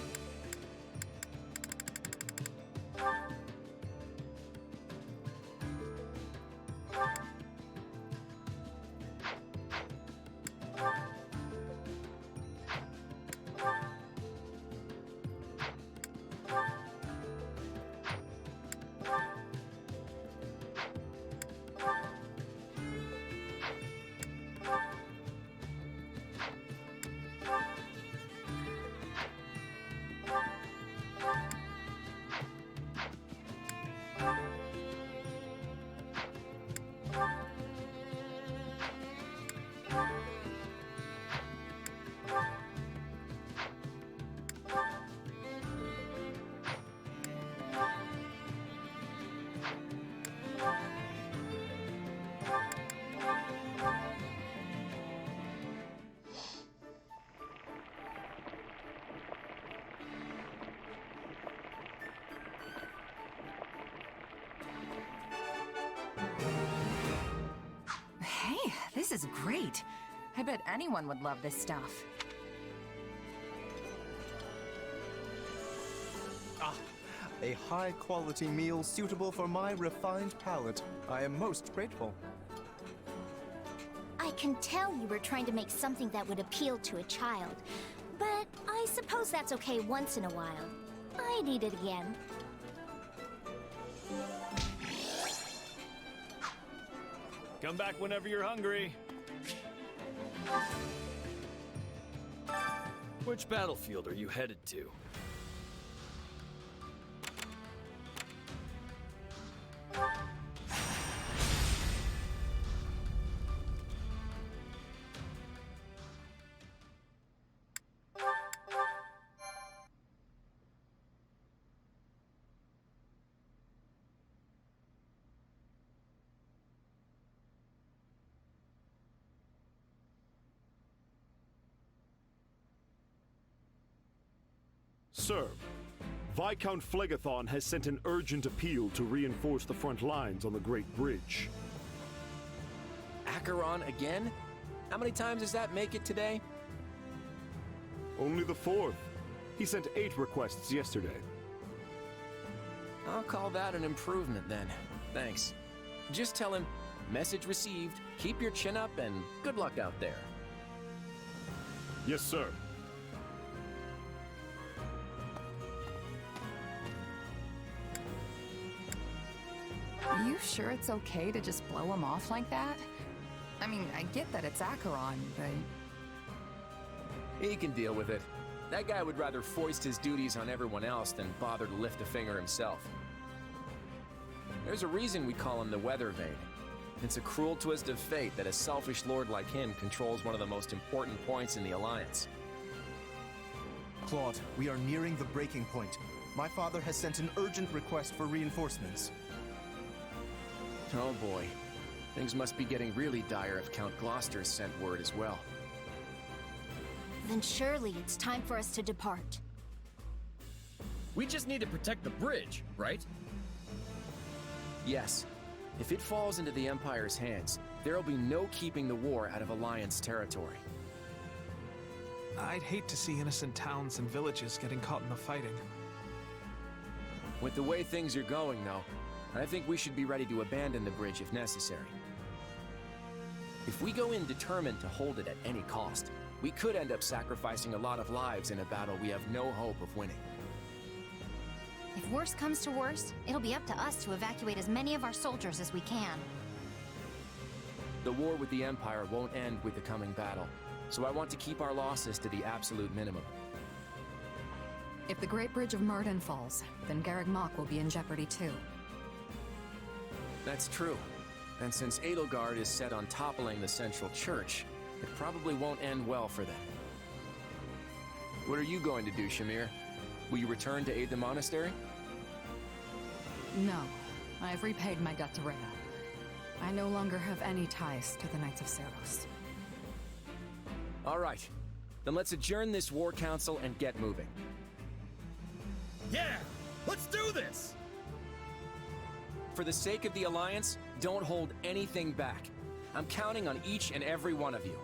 Hey, this is great. I bet anyone would love this stuff. A high-quality meal suitable for my refined palate. I am most grateful. I can tell you were trying to make something that would appeal to a child. But I suppose that's okay once in a while. I'd eat it again. Come back whenever you're hungry. Which battlefield are you headed to? Sir, Viscount Phlegathon has sent an urgent appeal to reinforce the front lines on the Great Bridge. Acheron again? How many times does that make it today? Only the fourth. He sent 8 requests yesterday. I'll call that an improvement then. Thanks. Just tell him, message received, keep your chin up, and good luck out there. Yes, sir. Are you sure it's okay to just blow him off like that? I mean, I get that it's Acheron, but... He can deal with it. That guy would rather foist his duties on everyone else than bother to lift a finger himself. There's a reason we call him the Weather Vane. It's a cruel twist of fate that a selfish lord like him controls one of the most important points in the Alliance. Claude, we are nearing the breaking point. My father has sent an urgent request for reinforcements. Oh boy. Things must be getting really dire if Count Gloucester's sent word as well. Then surely it's time for us to depart. We just need to protect the bridge, right? Yes. If it falls into the Empire's hands, there'll be no keeping the war out of Alliance territory. I'd hate to see innocent towns and villages getting caught in the fighting. With the way things are going, though, I think we should be ready to abandon the bridge if necessary. If we go in determined to hold it at any cost, we could end up sacrificing a lot of lives in a battle we have no hope of winning. If worse comes to worst, it'll be up to us to evacuate as many of our soldiers as we can. The war with the Empire won't end with the coming battle, so I want to keep our losses to the absolute minimum. If the Great Bridge of Myrden falls, then Garreg Mach will be in jeopardy too. That's true. And since Edelgard is set on toppling the central church, it probably won't end well for them. What are you going to do, Shamir? Will you return to aid the monastery? No. I've repaid my debt to Rhea. I no longer have any ties to the Knights of Ceros. All right. Then let's adjourn this war council and get moving. Yeah! Let's do this! For the sake of the Alliance, don't hold anything back. I'm counting on each and every one of you.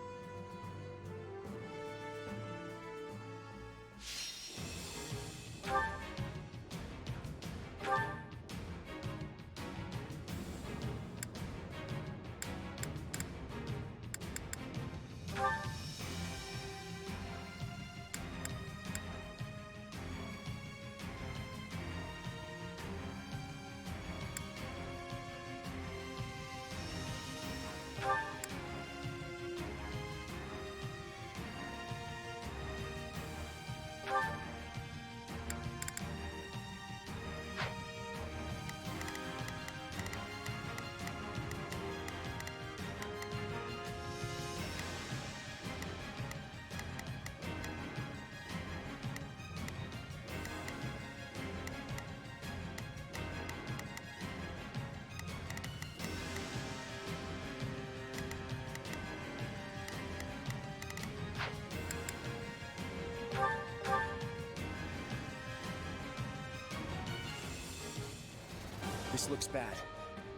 This looks bad.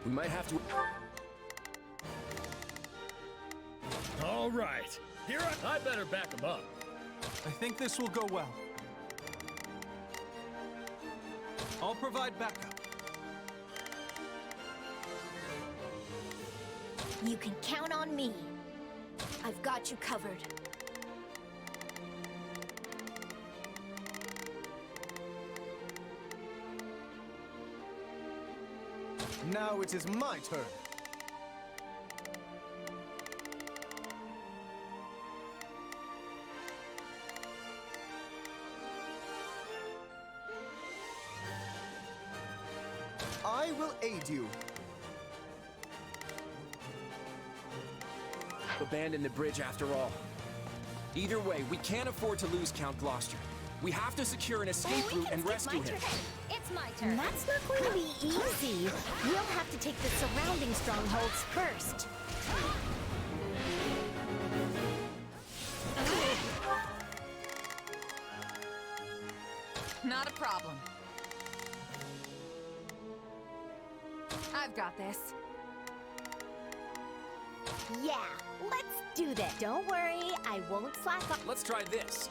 We might have to... All right. Here I better back him up. I think this will go well. I'll provide backup. You can count on me. I've got you covered. Now it is my turn. aid you. Abandon the bridge after all. Either way, we can't afford to lose Count Gloucester. We have to secure an escape route and rescue him. It's my turn. That's not going to be easy. We'll have to take the surrounding strongholds first. Not a problem. I've got this. Yeah, let's do this. Don't worry, I won't slack off. Let's try this.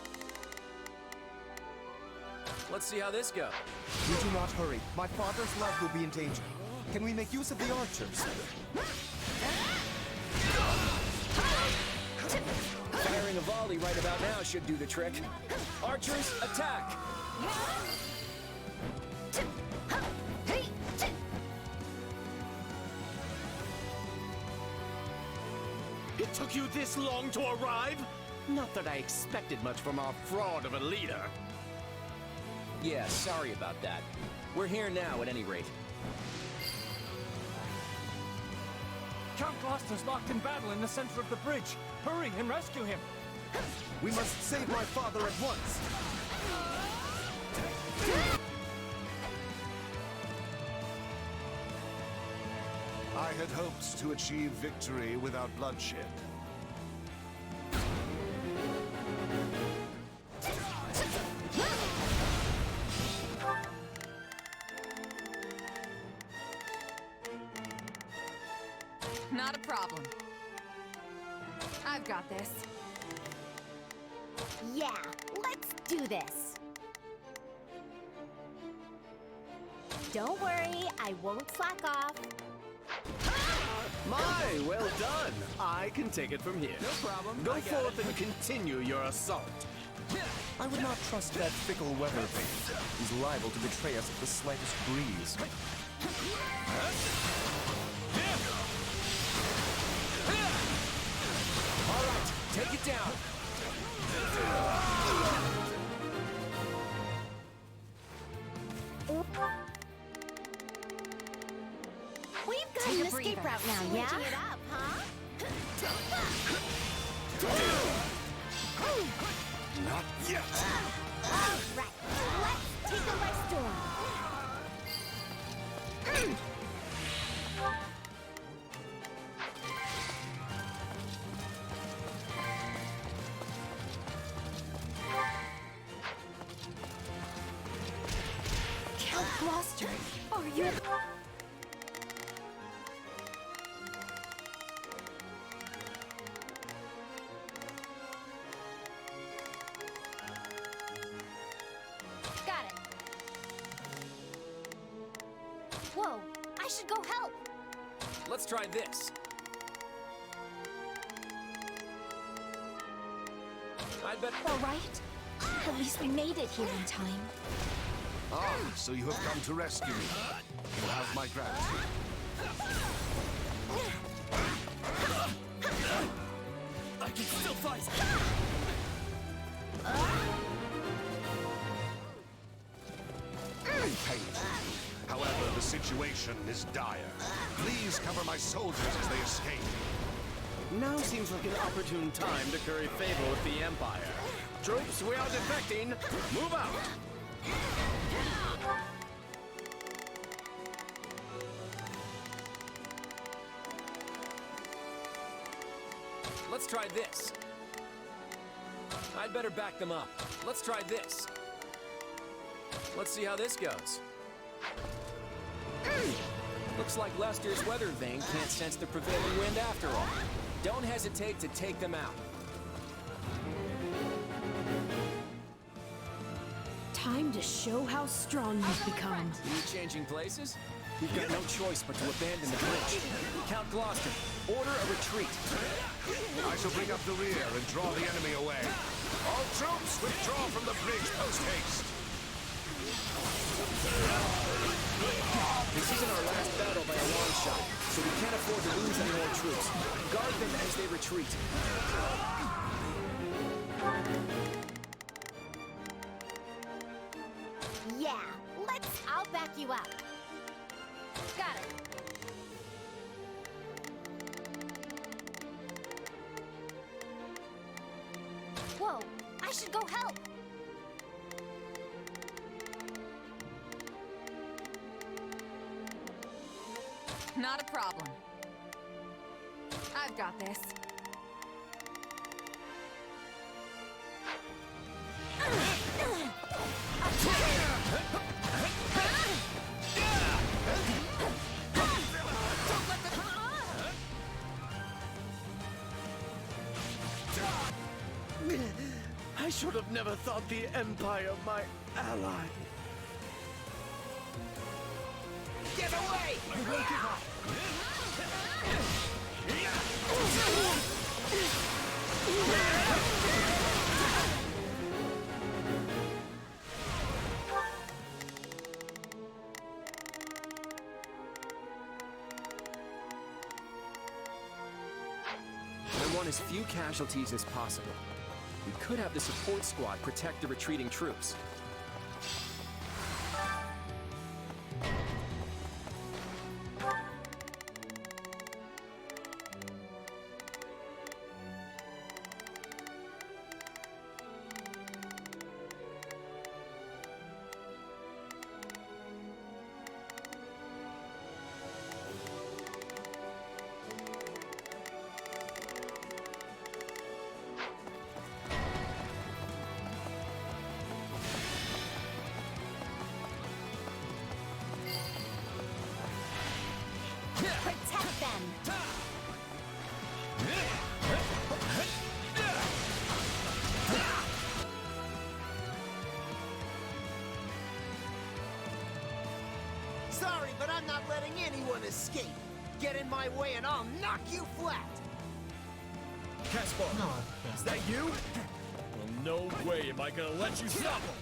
Let's see how this goes. You do not hurry. My father's life will be in danger. Can we make use of the archers? Firing a volley right about now should do the trick. Archers, attack! It took you this long to arrive? Not that I expected much from our fraud of a leader. Yeah, sorry about that. We're here now, at any rate. Count Gloucester's locked in battle in the center of the bridge. Hurry and rescue him. We must save my father at once. I had hoped to achieve victory without bloodshed. Not a problem. I've got this. Yeah, let's do this. Don't worry, I won't slack off. My, well done. I can take it from here. No problem. Go forth and continue your assault. I would not trust that fickle weather vane. He's liable to betray us at the slightest breeze. All right, take it down. We've got an escape route now, yeah? Switching it up, huh? Not yet. All right, let's take them by storm. Count Gloucester, are you... Got it. Whoa, I should go help. Let's try this. I bet... All right. At least we made it here in time. Ah, so you have come to rescue me. You have my gratitude. I can still fight! However, the situation is dire. Please cover my soldiers as they escape. Now seems like an opportune time to curry favor with the Empire. Troops, we are defecting. Move out! Let's try this. I'd better back them up. Let's try this. Let's see how this goes. Looks like Lester's weather vane can't sense the prevailing wind after all. Don't hesitate to take them out. Time to show how strong you've become. You changing places? We've got no choice but to abandon the bridge. Count Gloucester, order a retreat. I shall bring up the rear and draw the enemy away. All troops, withdraw from the bridge post-haste. This isn't our last battle by a long shot, so we can't afford to lose any more troops. Guard them as they retreat. Yeah, I'll back you up. got it. Whoa, I should go help. Not a problem. I've got this. I should have never thought the Empire my ally. Get away! I want as few casualties as possible. We could have the support squad protect the retreating troops. Protect them! Sorry, but I'm not letting anyone escape. Get in my way and I'll knock you flat. Caspar, is that you? Well, no way am I gonna let you stop him.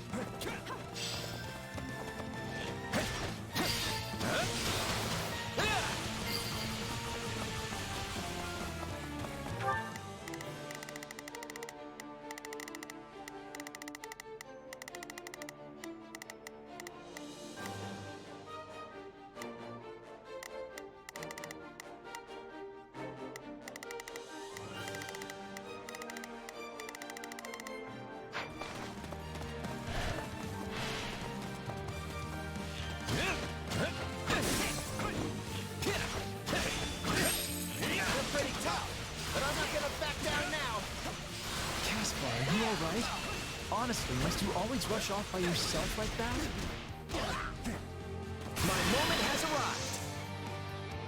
Are you alright? Honestly, must you always rush off by yourself like that? My moment has arrived.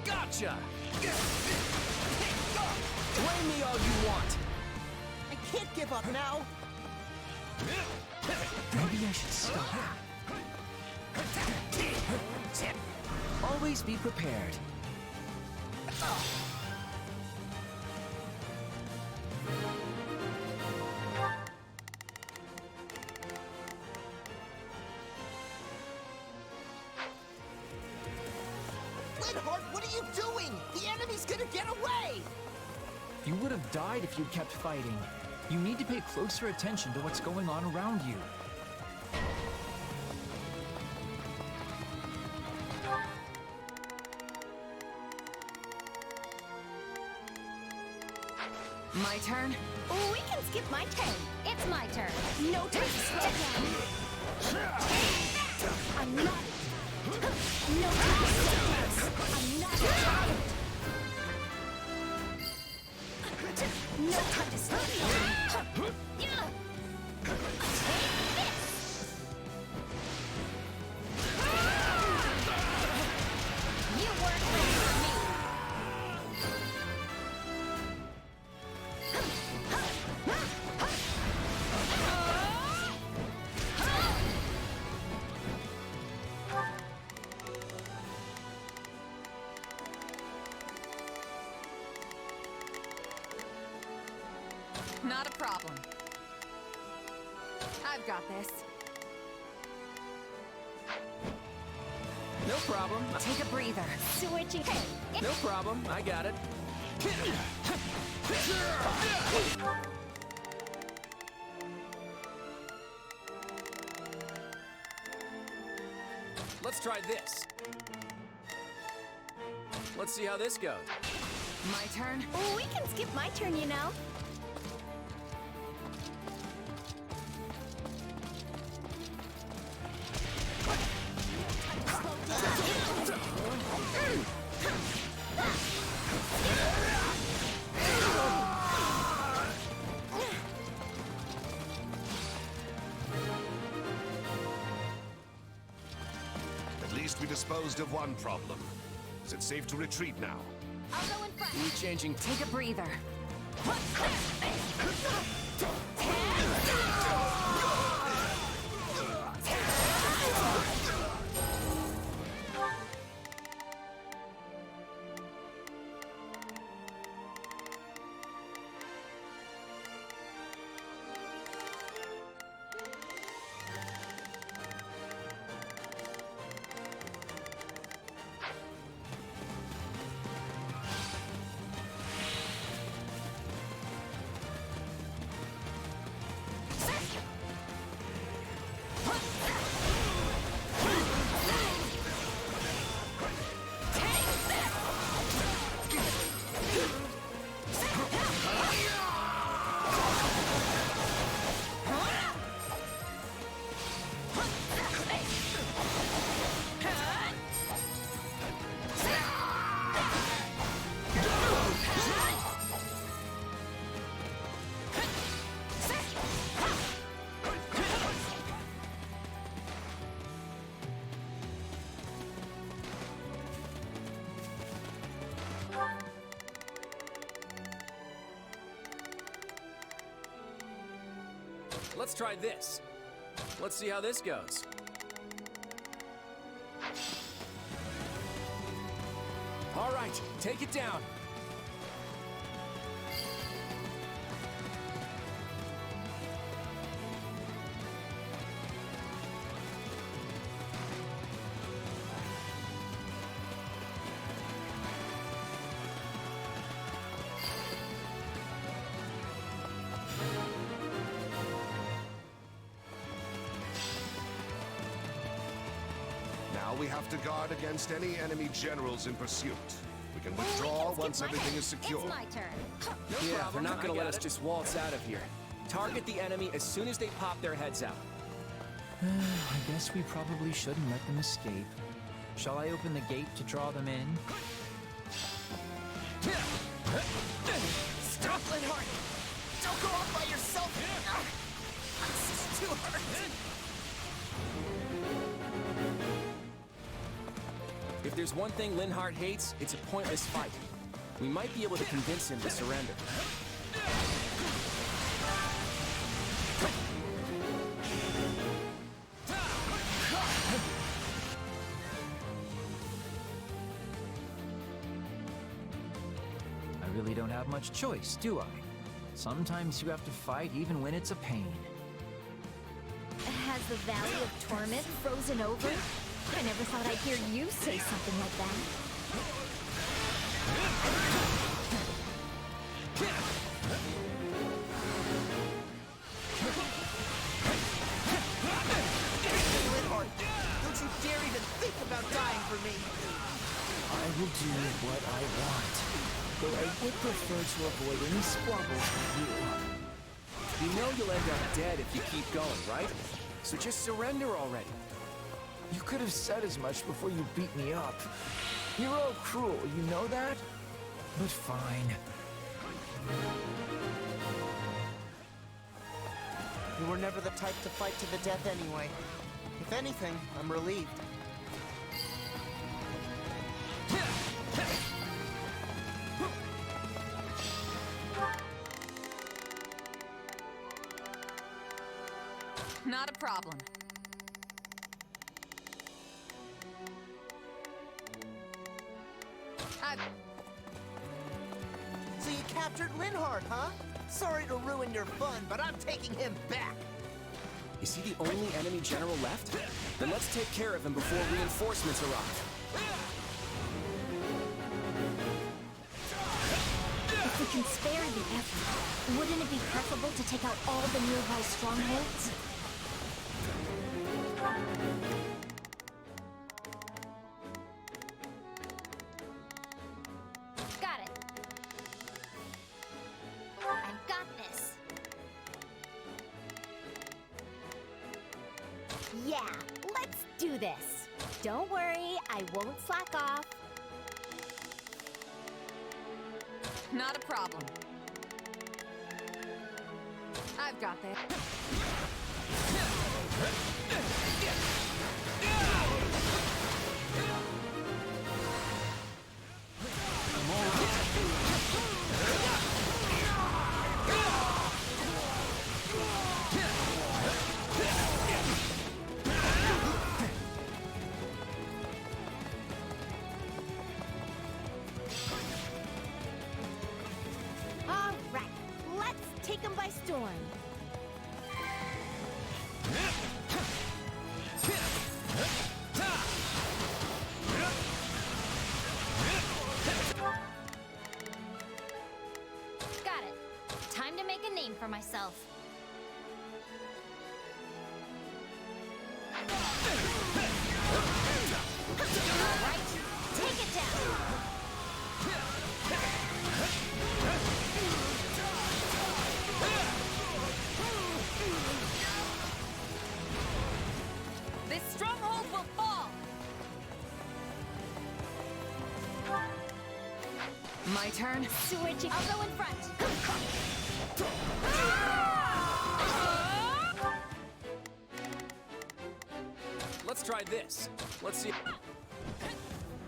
Gotcha! Blame me all you want. I can't give up now. Maybe I should stop. Always be prepared. What are you doing? The enemy's gonna get away! You would have died if you'd kept fighting. You need to pay closer attention to what's going on around you. My turn? Oh, we can skip my turn. It's my turn. No time to slow down. I'm not... No time to slow down. I'm not tired. No time to slow down. Take this! You weren't ready for me. Not a problem. I've got this. No problem. Take a breather. Switching. Hey, No problem. I got it. Let's try this. Let's see how this goes. My turn? We can skip my turn, you know. At least we disposed of one problem. Is it safe to retreat now? I'll go in front. Rechanging. Take a breather. Let's try this. Let's see how this goes. All right, take it down. Now we have to guard against any enemy generals in pursuit. We can withdraw once everything is secure. It's my turn. Yeah, they're not gonna let us just waltz out of here. Target the enemy as soon as they pop their heads out. I guess we probably shouldn't let them escape. Shall I open the gate to draw them in? Stop, Linhardt! Don't go off by yourself! This is too hard! If there's one thing Linhardt hates, it's a pointless fight. We might be able to convince him to surrender. I really don't have much choice, do I? Sometimes you have to fight even when it's a pain. Has the Valley of Torment frozen over? I never thought I'd hear you say something like that. Linhardt, don't you dare even think about dying for me! I will do what I want, though I would prefer to avoid any squabbles with you. You know you'll end up dead if you keep going, right? So just surrender already. You could have said as much before you beat me up. You're all cruel, you know that? But fine. You were never the type to fight to the death anyway. If anything, I'm relieved. Not a problem. So you captured Linhardt, huh? Sorry to ruin your fun, but I'm taking him back! Is he the only enemy general left? Then let's take care of him before reinforcements arrive. If we can spare the effort, wouldn't it be preferable to take out all the nearby strongholds? Yeah, let's do this. Don't worry, I won't slack off. Not a problem. I've got this. All right, let's take them by storm. Got it. Time to make a name for myself. All right, take it down. This stronghold will fall! My turn. Switching. I'll go in front. Let's try this. Let's see.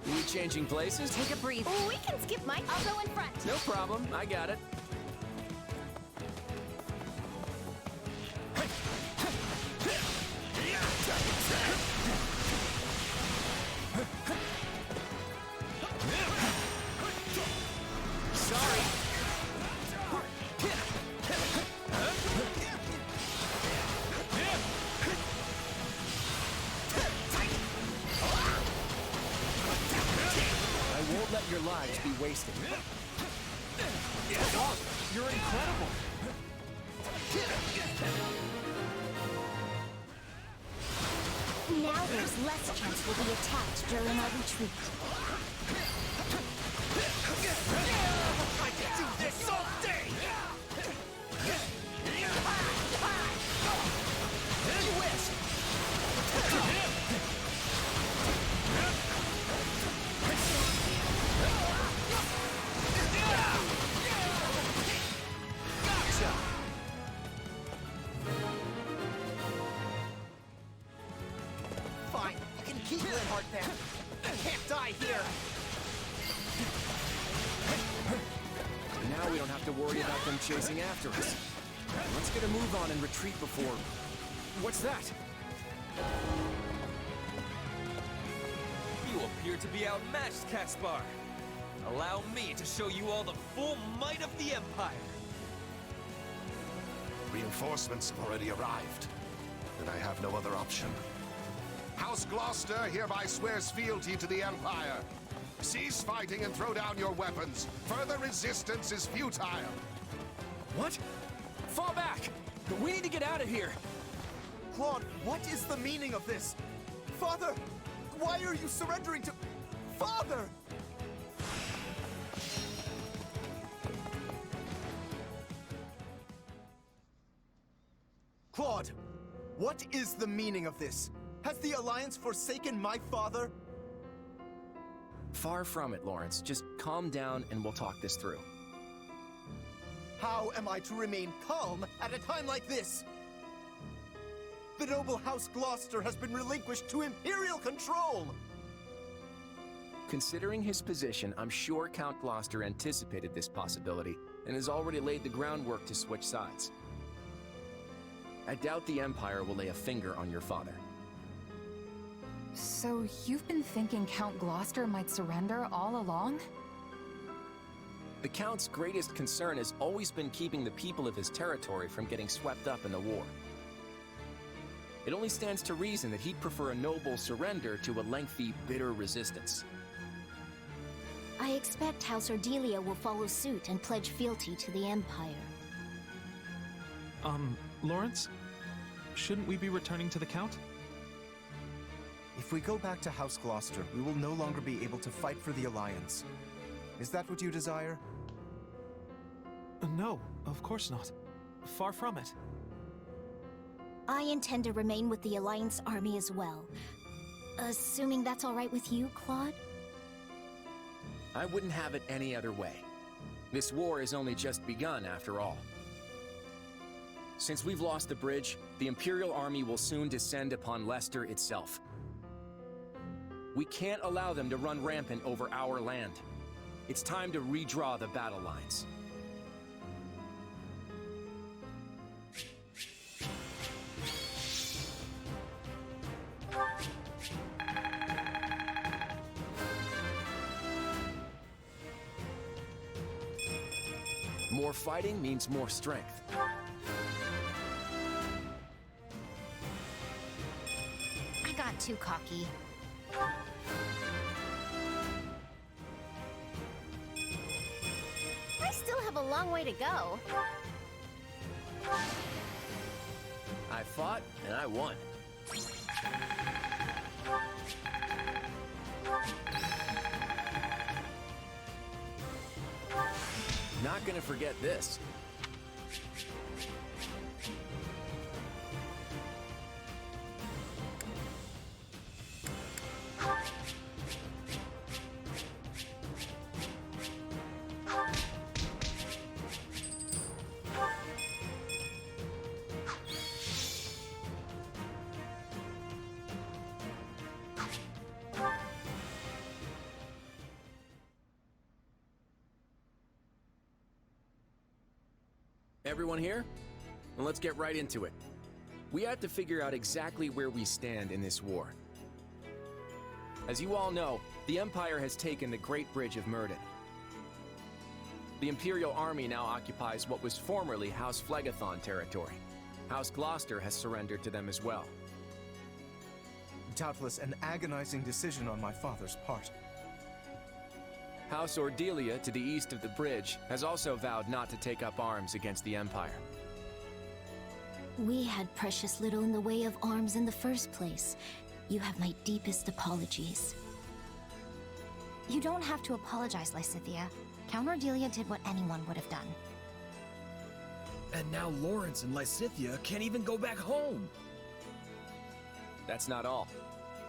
We changing places? Take a breathe. Oh, we can skip my... I'll go in front. No problem. I got it. Sorry. I won't let your lives be wasted. Dog, you're incredible. Now there's less chance we'll be attacked during our retreat. I can do this all day! You wish! Gotcha! Fine, you can keep Linhardt there. Can't die here. Now we don't have to worry about them chasing after us. Let's get a move on and retreat before... What's that? You appear to be outmatched, Caspar. Allow me to show you all the full might of the Empire. Reinforcements have already arrived, and I have no other option. House Gloucester hereby swears fealty to the Empire. Cease fighting and throw down your weapons. Further resistance is futile. What? Fall back! We need to get out of here! Claude, what is the meaning of this? Father, why are you surrendering to... Father! Claude, what is the meaning of this? Has the Alliance forsaken my father? Far from it, Lawrence. Just calm down and we'll talk this through. How am I to remain calm at a time like this? The noble House Gloucester has been relinquished to Imperial control! Considering his position, I'm sure Count Gloucester anticipated this possibility and has already laid the groundwork to switch sides. I doubt the Empire will lay a finger on your father. So you've been thinking Count Gloucester might surrender all along? The Count's greatest concern has always been keeping the people of his territory from getting swept up in the war. It only stands to reason that he'd prefer a noble surrender to a lengthy, bitter resistance. I expect House Ordelia will follow suit and pledge fealty to the Empire. Lawrence? Shouldn't we be returning to the Count? If we go back to House Gloucester, we will no longer be able to fight for the Alliance. Is that what you desire? No, of course not. Far from it. I intend to remain with the Alliance army as well. Assuming that's all right with you, Claude? I wouldn't have it any other way. This war has only just begun, after all. Since we've lost the bridge, the Imperial army will soon descend upon Leicester itself. We can't allow them to run rampant over our land. It's time to redraw the battle lines. More fighting means more strength. I got too cocky. I still have a long way to go. I fought, and I won. Not gonna forget this. Everyone here? Well, let's get right into it. We have to figure out exactly where we stand in this war. As you all know, the Empire has taken the Great Bridge of Myrddin. The Imperial Army now occupies what was formerly House Phlegethon territory. House Gloucester has surrendered to them as well. Doubtless an agonizing decision on my father's part. House Ordelia, to the east of the bridge, has also vowed not to take up arms against the Empire. We had precious little in the way of arms in the first place. You have my deepest apologies. You don't have to apologize, Lysithea. Count Ordelia did what anyone would have done. And now Lawrence and Lysithea can't even go back home. That's not all.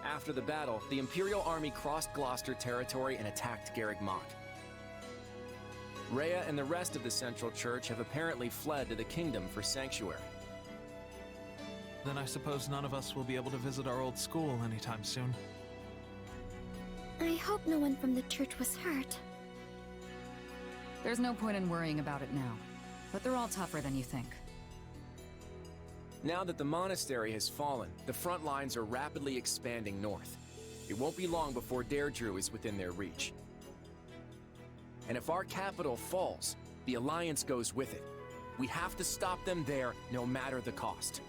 After the battle, the Imperial army crossed Gloucester territory and attacked Garreg Mach. Rhea and the rest of the Central Church have apparently fled to the Kingdom for sanctuary. Then I suppose none of us will be able to visit our old school anytime soon. I hope no one from the church was hurt. There's no point in worrying about it now, but they're all tougher than you think. Now that the monastery has fallen, the front lines are rapidly expanding north. It won't be long before Deirdre is within their reach. And if our capital falls, the Alliance goes with it. We have to stop them there, no matter the cost.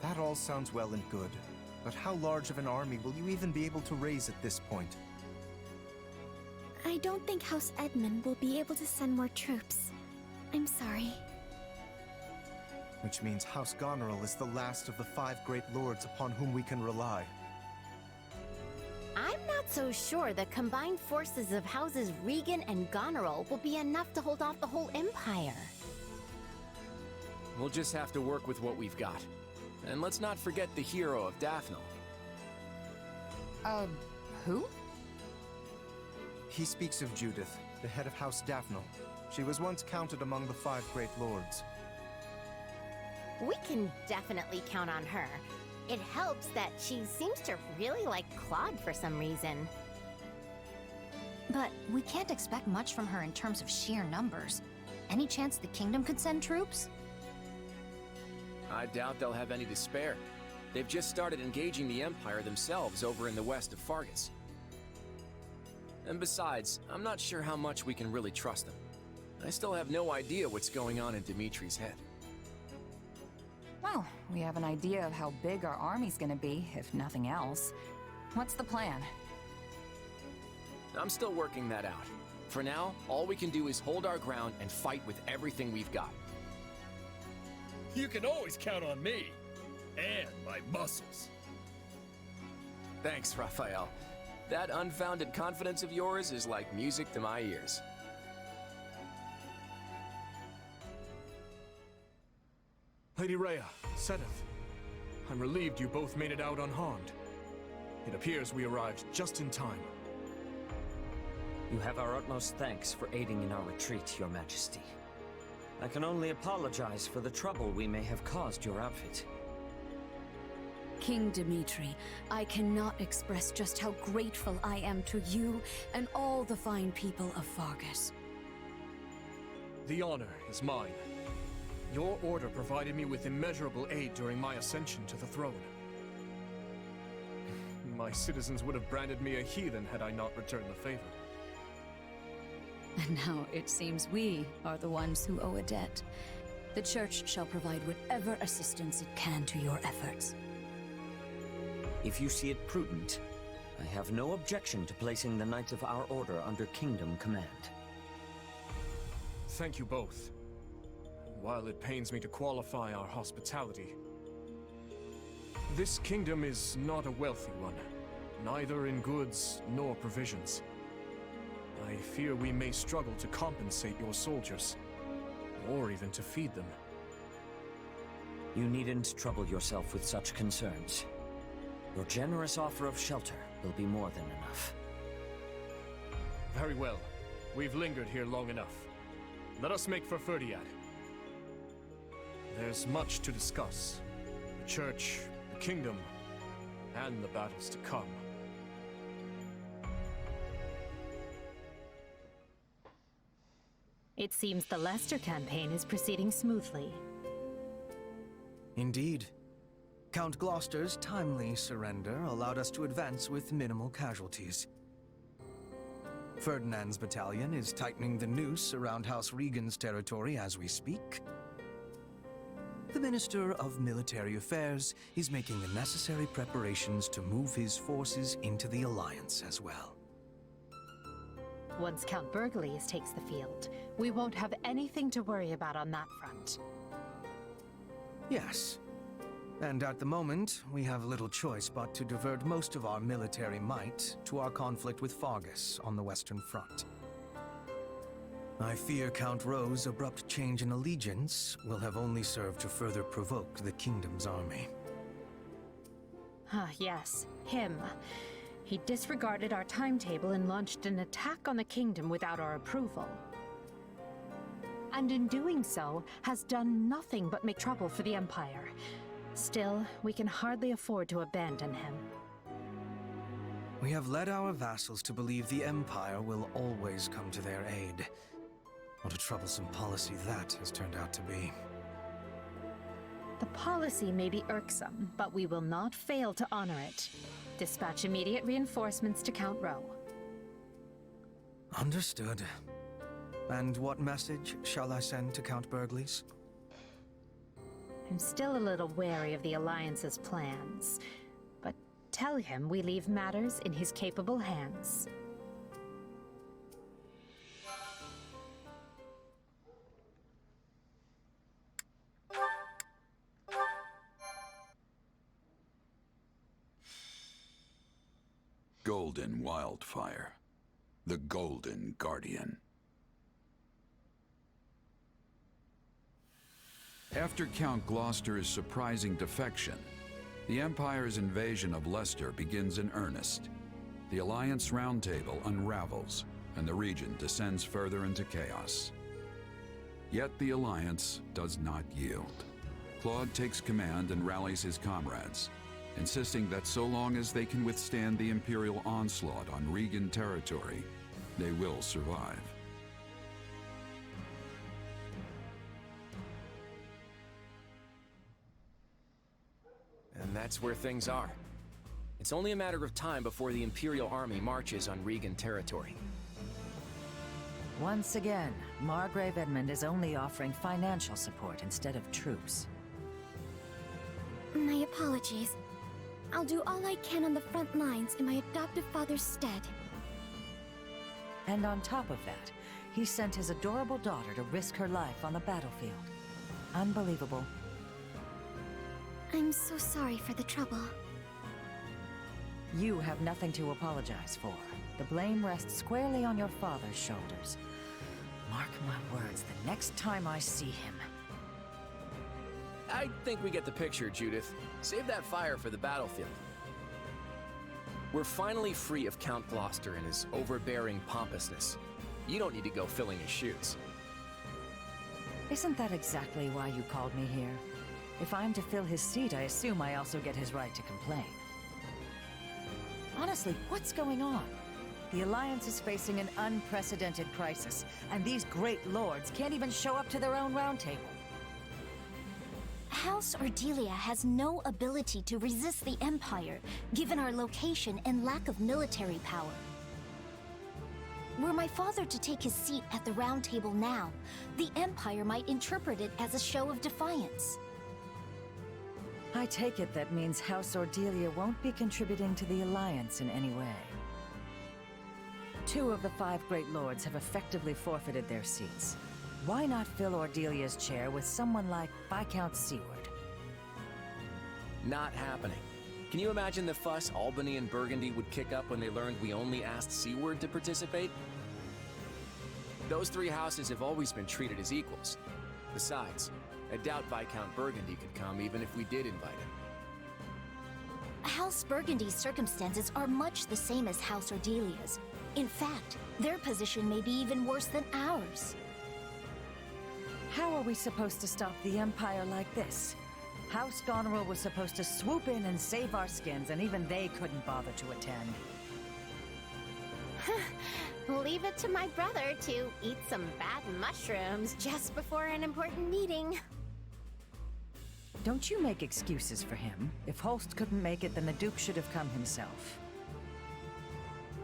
That all sounds well and good, but how large of an army will you even be able to raise at this point? I don't think House Edmund will be able to send more troops. I'm sorry. Which means House Goneril is the last of the 5 great lords upon whom we can rely. I'm not so sure the combined forces of Houses Regan and Goneril will be enough to hold off the whole Empire. We'll just have to work with what we've got. And let's not forget the hero of Daphne. Who? He speaks of Judith, the head of House Daphne. She was once counted among the 5 great lords. We can definitely count on her. It helps that she seems to really like Claude for some reason. But we can't expect much from her in terms of sheer numbers. Any chance the Kingdom could send troops? I doubt they'll have any to spare. They've just started engaging the Empire themselves over in the west of Fargus. And besides, I'm not sure how much we can really trust them. I still have no idea what's going on in Dimitri's head. Well, we have an idea of how big our army's gonna be, if nothing else. What's the plan? I'm still working that out. For now, all we can do is hold our ground and fight with everything we've got. You can always count on me. And my muscles. Thanks, Raphael. That unfounded confidence of yours is like music to my ears. Lady Rhea, Sedith, I'm relieved you both made it out unharmed. It appears we arrived just in time. You have our utmost thanks for aiding in our retreat, Your Majesty. I can only apologize for the trouble we may have caused your outfit. King Dimitri, I cannot express just how grateful I am to you and all the fine people of Fargus. The honor is mine. Your order provided me with immeasurable aid during my ascension to the throne. My citizens would have branded me a heathen had I not returned the favor. And now it seems we are the ones who owe a debt. The Church shall provide whatever assistance it can to your efforts. If you see it prudent, I have no objection to placing the Knights of our Order under Kingdom command. Thank you both. While it pains me to qualify our hospitality, this kingdom is not a wealthy one, neither in goods nor provisions. I fear we may struggle to compensate your soldiers, or even to feed them. You needn't trouble yourself with such concerns. Your generous offer of shelter will be more than enough. Very well. We've lingered here long enough. Let us make for Ferdiad. There's much to discuss. The Church, the Kingdom, and the battles to come. It seems the Leicester campaign is proceeding smoothly. Indeed. Count Gloucester's timely surrender allowed us to advance with minimal casualties. Ferdinand's battalion is tightening the noose around House Regan's territory as we speak. The Minister of Military Affairs is making the necessary preparations to move his forces into the Alliance as well. Once Count Burgleys takes the field, we won't have anything to worry about on that front. Yes. And at the moment, we have little choice but to divert most of our military might to our conflict with Fargus on the Western Front. I fear Count Rowe's abrupt change in allegiance will have only served to further provoke the Kingdom's army. Ah, yes, him. He disregarded our timetable and launched an attack on the Kingdom without our approval. And in doing so, has done nothing but make trouble for the Empire. Still, we can hardly afford to abandon him. We have led our vassals to believe the Empire will always come to their aid. What a troublesome policy that has turned out to be. The policy may be irksome, but we will not fail to honor it. Dispatch immediate reinforcements to Count Rowe. Understood. And what message shall I send to Count Burgleys? I'm still a little wary of the Alliance's plans, but tell him we leave matters in his capable hands. Golden Wildfire, the Golden Guardian. After Count Gloucester's surprising defection, the Empire's invasion of Leicester begins in earnest. The Alliance Roundtable unravels, and the region descends further into chaos. Yet the Alliance does not yield. Claude takes command and rallies his comrades, insisting that so long as they can withstand the Imperial onslaught on Regan territory, they will survive. And that's where things are. It's only a matter of time before the Imperial army marches on Regan territory. Once again, Margrave Edmund is only offering financial support instead of troops. My apologies. I'll do all I can on the front lines in my adoptive father's stead. And on top of that, he sent his adorable daughter to risk her life on the battlefield. Unbelievable. I'm so sorry for the trouble. You have nothing to apologize for. The blame rests squarely on your father's shoulders. Mark my words, the next time I see him... I think we get the picture, Judith. Save that fire for the battlefield. We're finally free of Count Gloucester and his overbearing pompousness. You don't need to go filling his shoes. Isn't that exactly why you called me here? If I'm to fill his seat, I assume I also get his right to complain. Honestly, what's going on? The Alliance is facing an unprecedented crisis, and these great lords can't even show up to their own roundtable. House Ordelia has no ability to resist the Empire, given our location and lack of military power. Were my father to take his seat at the Round Table now, the Empire might interpret it as a show of defiance. I take it that means House Ordelia won't be contributing to the Alliance in any way. 2 of the 5 Great Lords have effectively forfeited their seats. Why not fill Ordelia's chair with someone like Viscount Seward? Not happening. Can you imagine the fuss Albany and Burgundy would kick up when they learned we only asked Seward to participate? Those 3 houses have always been treated as equals. Besides, I doubt Viscount Burgundy could come even if we did invite him. House Burgundy's circumstances are much the same as House Ordelia's. In fact, their position may be even worse than ours. How are we supposed to stop the Empire like this? House Goneril was supposed to swoop in and save our skins, and even they couldn't bother to attend. Leave it to my brother to eat some bad mushrooms just before an important meeting. Don't you make excuses for him. If Holst couldn't make it, then the Duke should have come himself.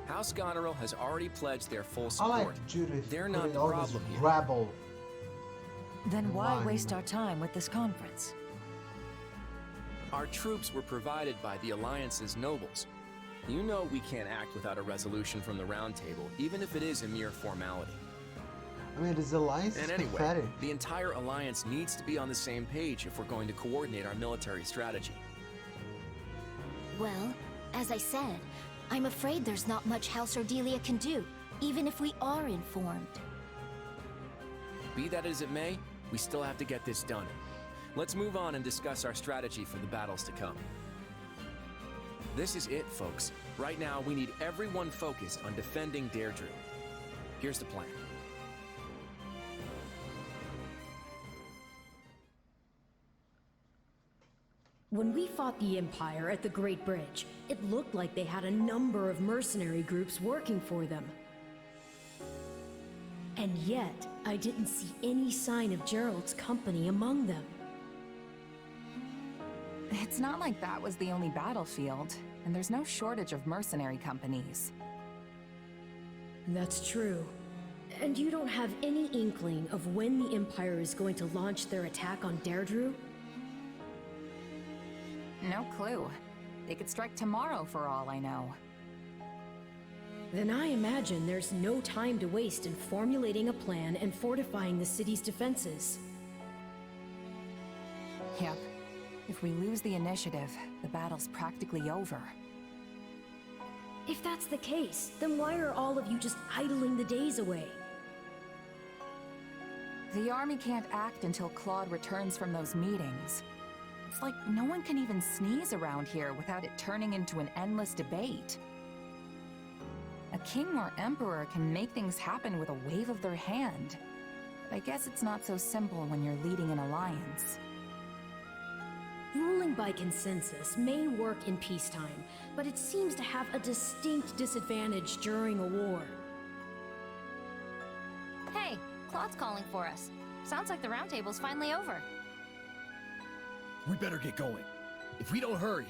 House Goneril has already pledged their full I support. like Judith They're not the all this problem here. rabble. Then why Line. waste our time with this conference? Our troops were provided by the Alliance's nobles. You know we can't act without a resolution from the Round Table, even if it is a mere formality. I mean, this alliance is And anyway, pathetic. the entire Alliance needs to be on the same page if we're going to coordinate our military strategy. Well, as I said, I'm afraid there's not much House Ordelia can do, even if we are informed. Be that as it may, we still have to get this done. Let's move on and discuss our strategy for the battles to come. This is it, folks. Right now, we need everyone focused on defending Deirdre. Here's the plan. When we fought the Empire at the Great Bridge, it looked like they had a number of mercenary groups working for them. And yet, I didn't see any sign of Gerald's company among them. It's not like that was the only battlefield, and there's no shortage of mercenary companies. That's true. And you don't have any inkling of when the Empire is going to launch their attack on Deirdre? No clue. They could strike tomorrow for all I know. Then I imagine there's no time to waste in formulating a plan and fortifying the city's defenses. Yep. If we lose the initiative, the battle's practically over. If that's the case, then why are all of you just idling the days away? The army can't act until Claude returns from those meetings. It's like no one can even sneeze around here without it turning into an endless debate. A king or emperor can make things happen with a wave of their hand. But I guess it's not so simple when you're leading an alliance. Ruling by consensus may work in peacetime, but it seems to have a distinct disadvantage during a war. Hey, Claude's calling for us. Sounds like the round table's finally over. We better get going. If we don't hurry,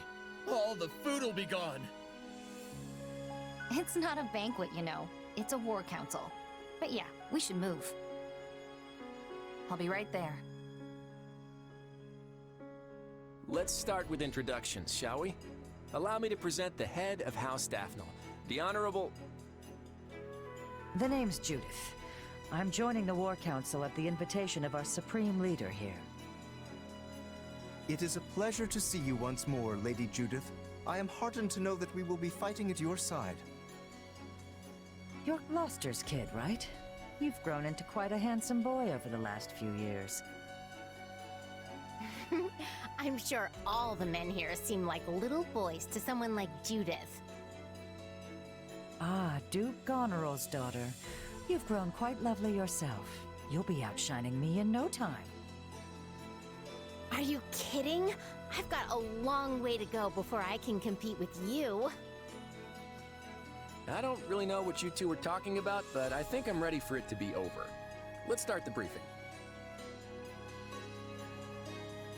all the food will be gone. It's not a banquet, you know. It's a war council. But yeah, we should move. I'll be right there. Let's start with introductions, shall we? Allow me to present the head of House Daphne, the Honorable... The name's Judith. I'm joining the War Council at the invitation of our Supreme Leader here. It is a pleasure to see you once more, Lady Judith. I am heartened to know that we will be fighting at your side. You're Gloucester's kid, right? You've grown into quite a handsome boy over the last few years. I'm sure all the men here seem like little boys to someone like Judith. Ah, Duke Goneril's daughter. You've grown quite lovely yourself. You'll be outshining me in no time. Are you kidding? I've got a long way to go before I can compete with you. I don't really know what you two were talking about, but I think I'm ready for it to be over. Let's start the briefing.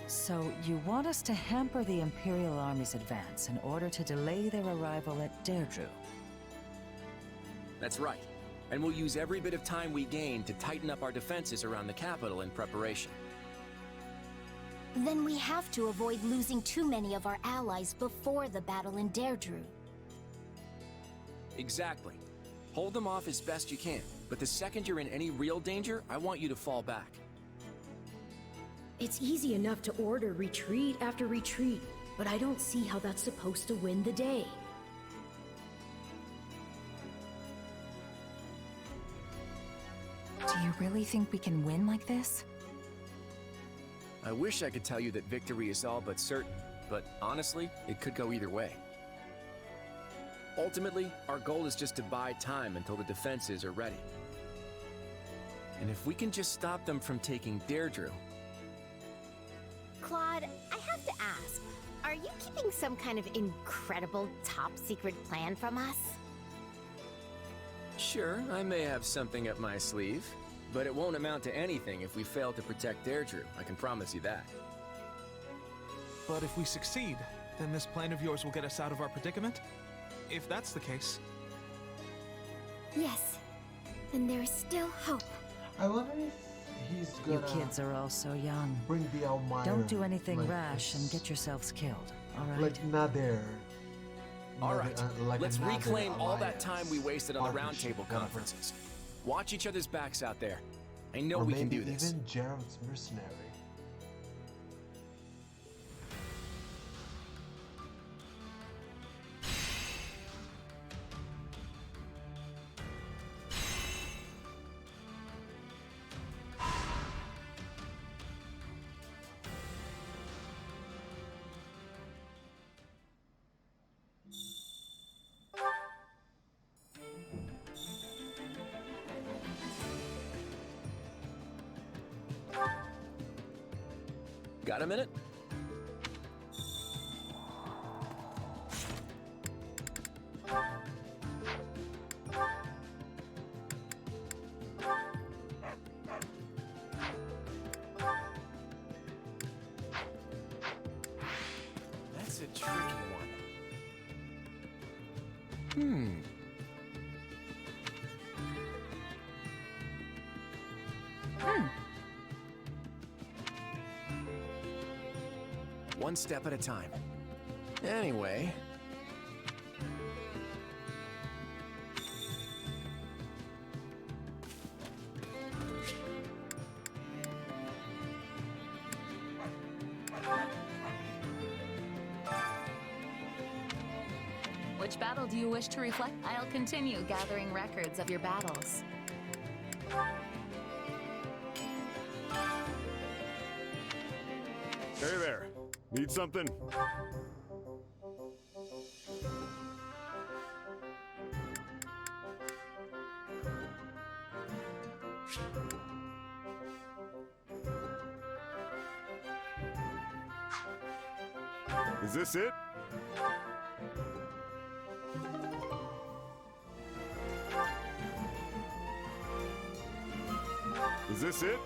So, you want us to hamper the Imperial Army's advance in order to delay their arrival at Deirdre? That's right. And we'll use every bit of time we gain to tighten up our defenses around the capital in preparation. Then we have to avoid losing too many of our allies before the battle in Deirdre. Exactly. Hold them off as best you can, but the second you're in any real danger, I want you to fall back. It's easy enough to order retreat after retreat, but I don't see how that's supposed to win the day. Do you really think we can win like this? I wish I could tell you that victory is all but certain, but honestly, it could go either way. Ultimately, our goal is just to buy time until the defenses are ready. And if we can just stop them from taking Deirdre... Claude, I have to ask, are you keeping some kind of incredible top-secret plan from us? Sure, I may have something up my sleeve, but it won't amount to anything if we fail to protect Deirdre, I can promise you that. But if we succeed, then this plan of yours will get us out of our predicament? If that's the case. Yes, then there is still hope. I wonder if he's gonna... You kids are all so young. Bring the Almire. Don't do anything like rash and get yourselves killed, alright? Like Nader. Alright, like let's another reclaim all that alliance. time we wasted on the Partnership, roundtable whatever. conferences. Watch each other's backs out there. I know Or we can maybe do this. even Gerald's mercenary. Got a minute? That's a tricky one. One step at a time. Anyway... Which battle do you wish to reflect? I'll continue gathering records of your battles. Hey there. Need something? Is this it? Is this it?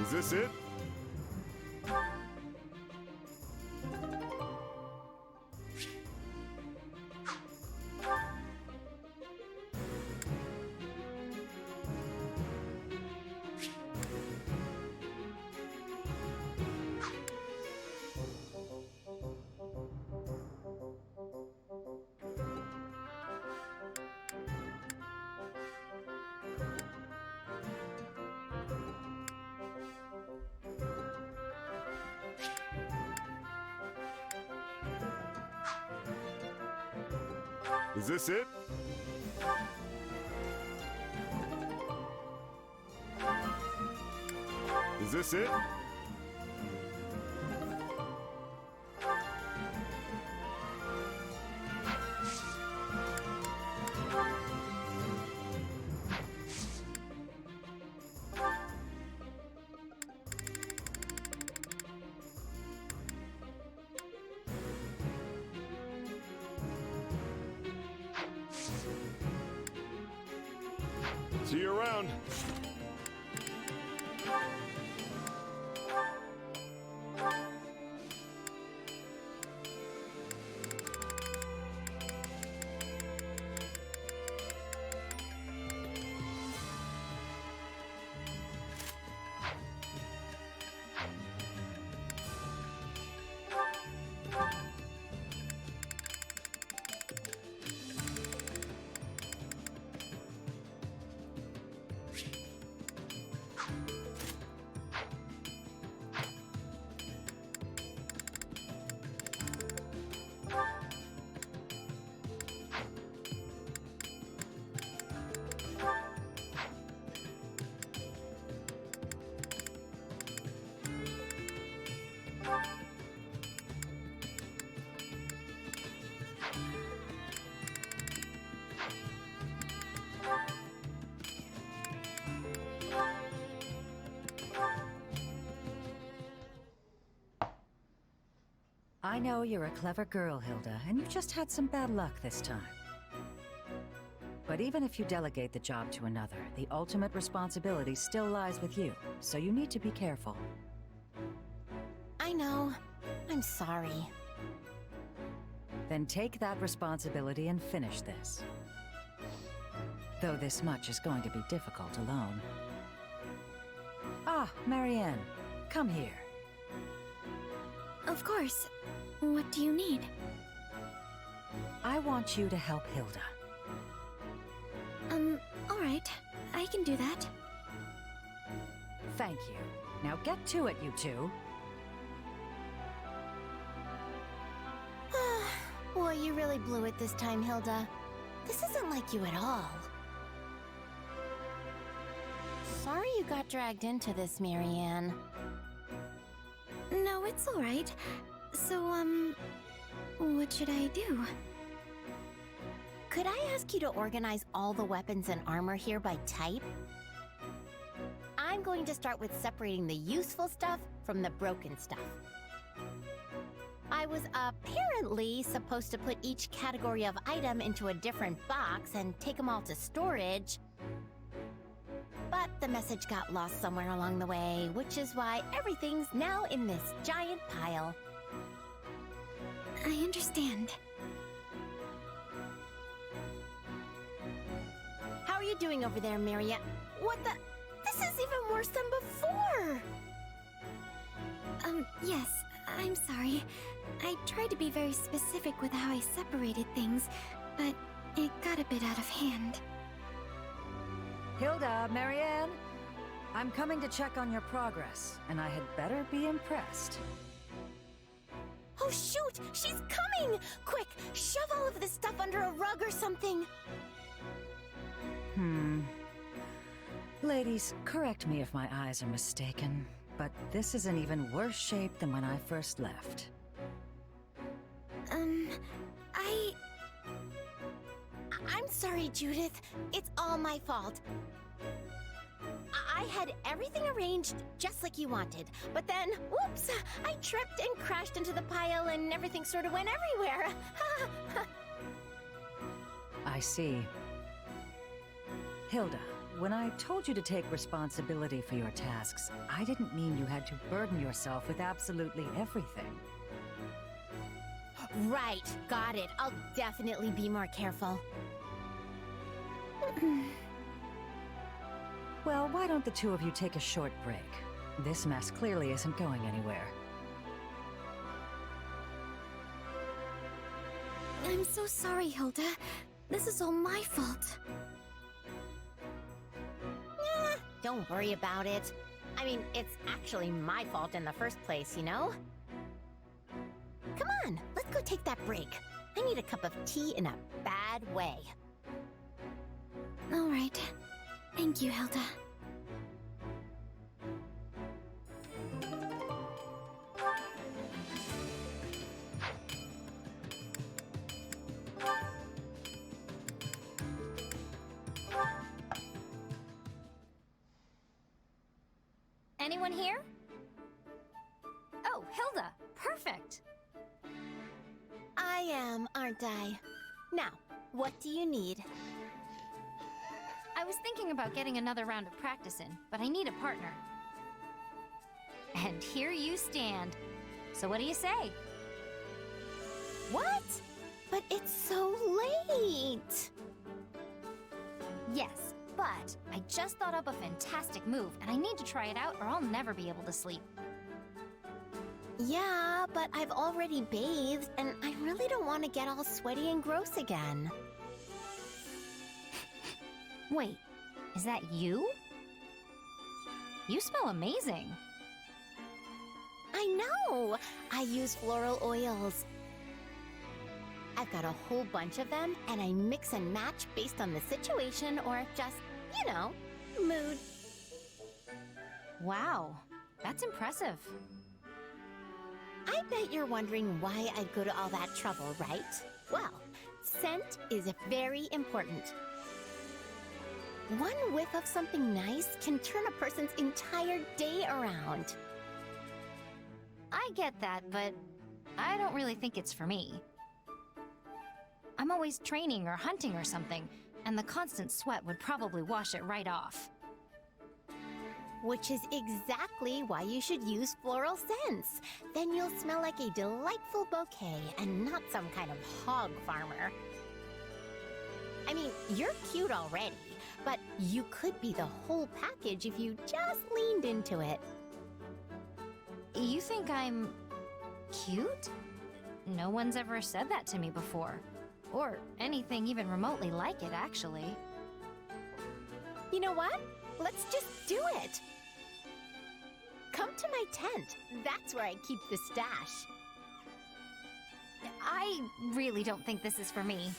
Is this it? Is this it? Is this it? See you around. I know you're a clever girl, Hilda, and you've just had some bad luck this time. But even if you delegate the job to another, the ultimate responsibility still lies with you, so you need to be careful. I know. I'm sorry. Then take that responsibility and finish this. Though this much is going to be difficult alone. Ah, Marianne, come here. Of course. What do you need? I want you to help Hilda. Alright. I can do that. Thank you. Now get to it, you two. Boy, you really blew it this time, Hilda. This isn't like you at all. Sorry you got dragged into this, Marianne. No, it's alright. So, what should I do? Could I ask you to organize all the weapons and armor here by type? I'm going to start with separating the useful stuff from the broken stuff. I was apparently supposed to put each category of item into a different box and take them all to storage. But the message got lost somewhere along the way, which is why everything's now in this giant pile. I understand. How are you doing over there, Marianne? What the? This is even worse than before! Yes, I'm sorry. I tried to be very specific with how I separated things, but it got a bit out of hand. Hilda, Marianne, I'm coming to check on your progress, and I had better be impressed. Oh shoot! She's coming! Quick, shove all of this stuff under a rug or something! Ladies, correct me if my eyes are mistaken, but this is in even worse shape than when I first left. I'm sorry, Judith. It's all my fault. I had everything arranged just like you wanted, but then, whoops! I tripped and crashed into the pile and everything sort of went everywhere. I see. Hilda, when I told you to take responsibility for your tasks, I didn't mean you had to burden yourself with absolutely everything. Right, got it. I'll definitely be more careful. Well, why don't the two of you take a short break? This mess clearly isn't going anywhere. I'm so sorry, Hilda. This is all my fault. Don't worry about it. I mean, it's actually my fault in the first place, you know? Come on, let's go take that break. I need a cup of tea in a bad way. All right. Thank you, Hilda. Anyone here? Oh, Hilda. Perfect. I am, aren't I? Now, what do you need? I was thinking about getting another round of practice in, but I need a partner. And here you stand. So what do you say? What? But it's so late! Yes, but I just thought up a fantastic move, and I need to try it out or I'll never be able to sleep. Yeah, but I've already bathed, and I really don't want to get all sweaty and gross again. Wait, is that you? You smell amazing. I know! I use floral oils. I've got a whole bunch of them, and I mix and match based on the situation or just, you know, mood. Wow, that's impressive. I bet you're wondering why I'd go to all that trouble, right? Well, scent is very important. One whiff of something nice can turn a person's entire day around. I get that, but I don't really think it's for me. I'm always training or hunting or something, and the constant sweat would probably wash it right off. Which is exactly why you should use floral scents. Then you'll smell like a delightful bouquet and not some kind of hog farmer. I mean, you're cute already, but you could be the whole package if you just leaned into it. You think I'm cute? No one's ever said that to me before. Or anything even remotely like it, actually. You know what? Let's just do it! Come to my tent. That's where I keep the stash. I really don't think this is for me.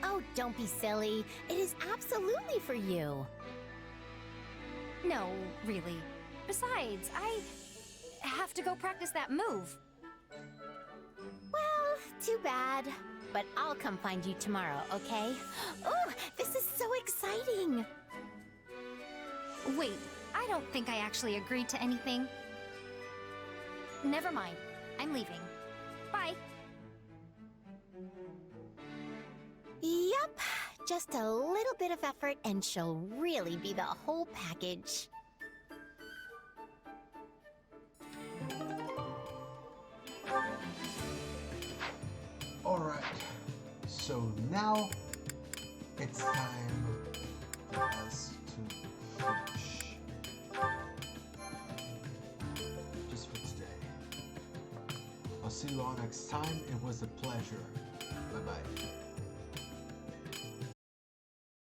Oh, don't be silly. It is absolutely for you. No, really. Besides, I have to go practice that move. Well, too bad. But I'll come find you tomorrow, okay? Oh, this is so exciting! Wait, I don't think I actually agreed to anything. Never mind. I'm leaving. Bye. Yup. Just a little bit of effort and she'll really be the whole package. Alright, so now it's time for us to finish. Just for today. I'll see you all next time. It was a pleasure. Bye-bye.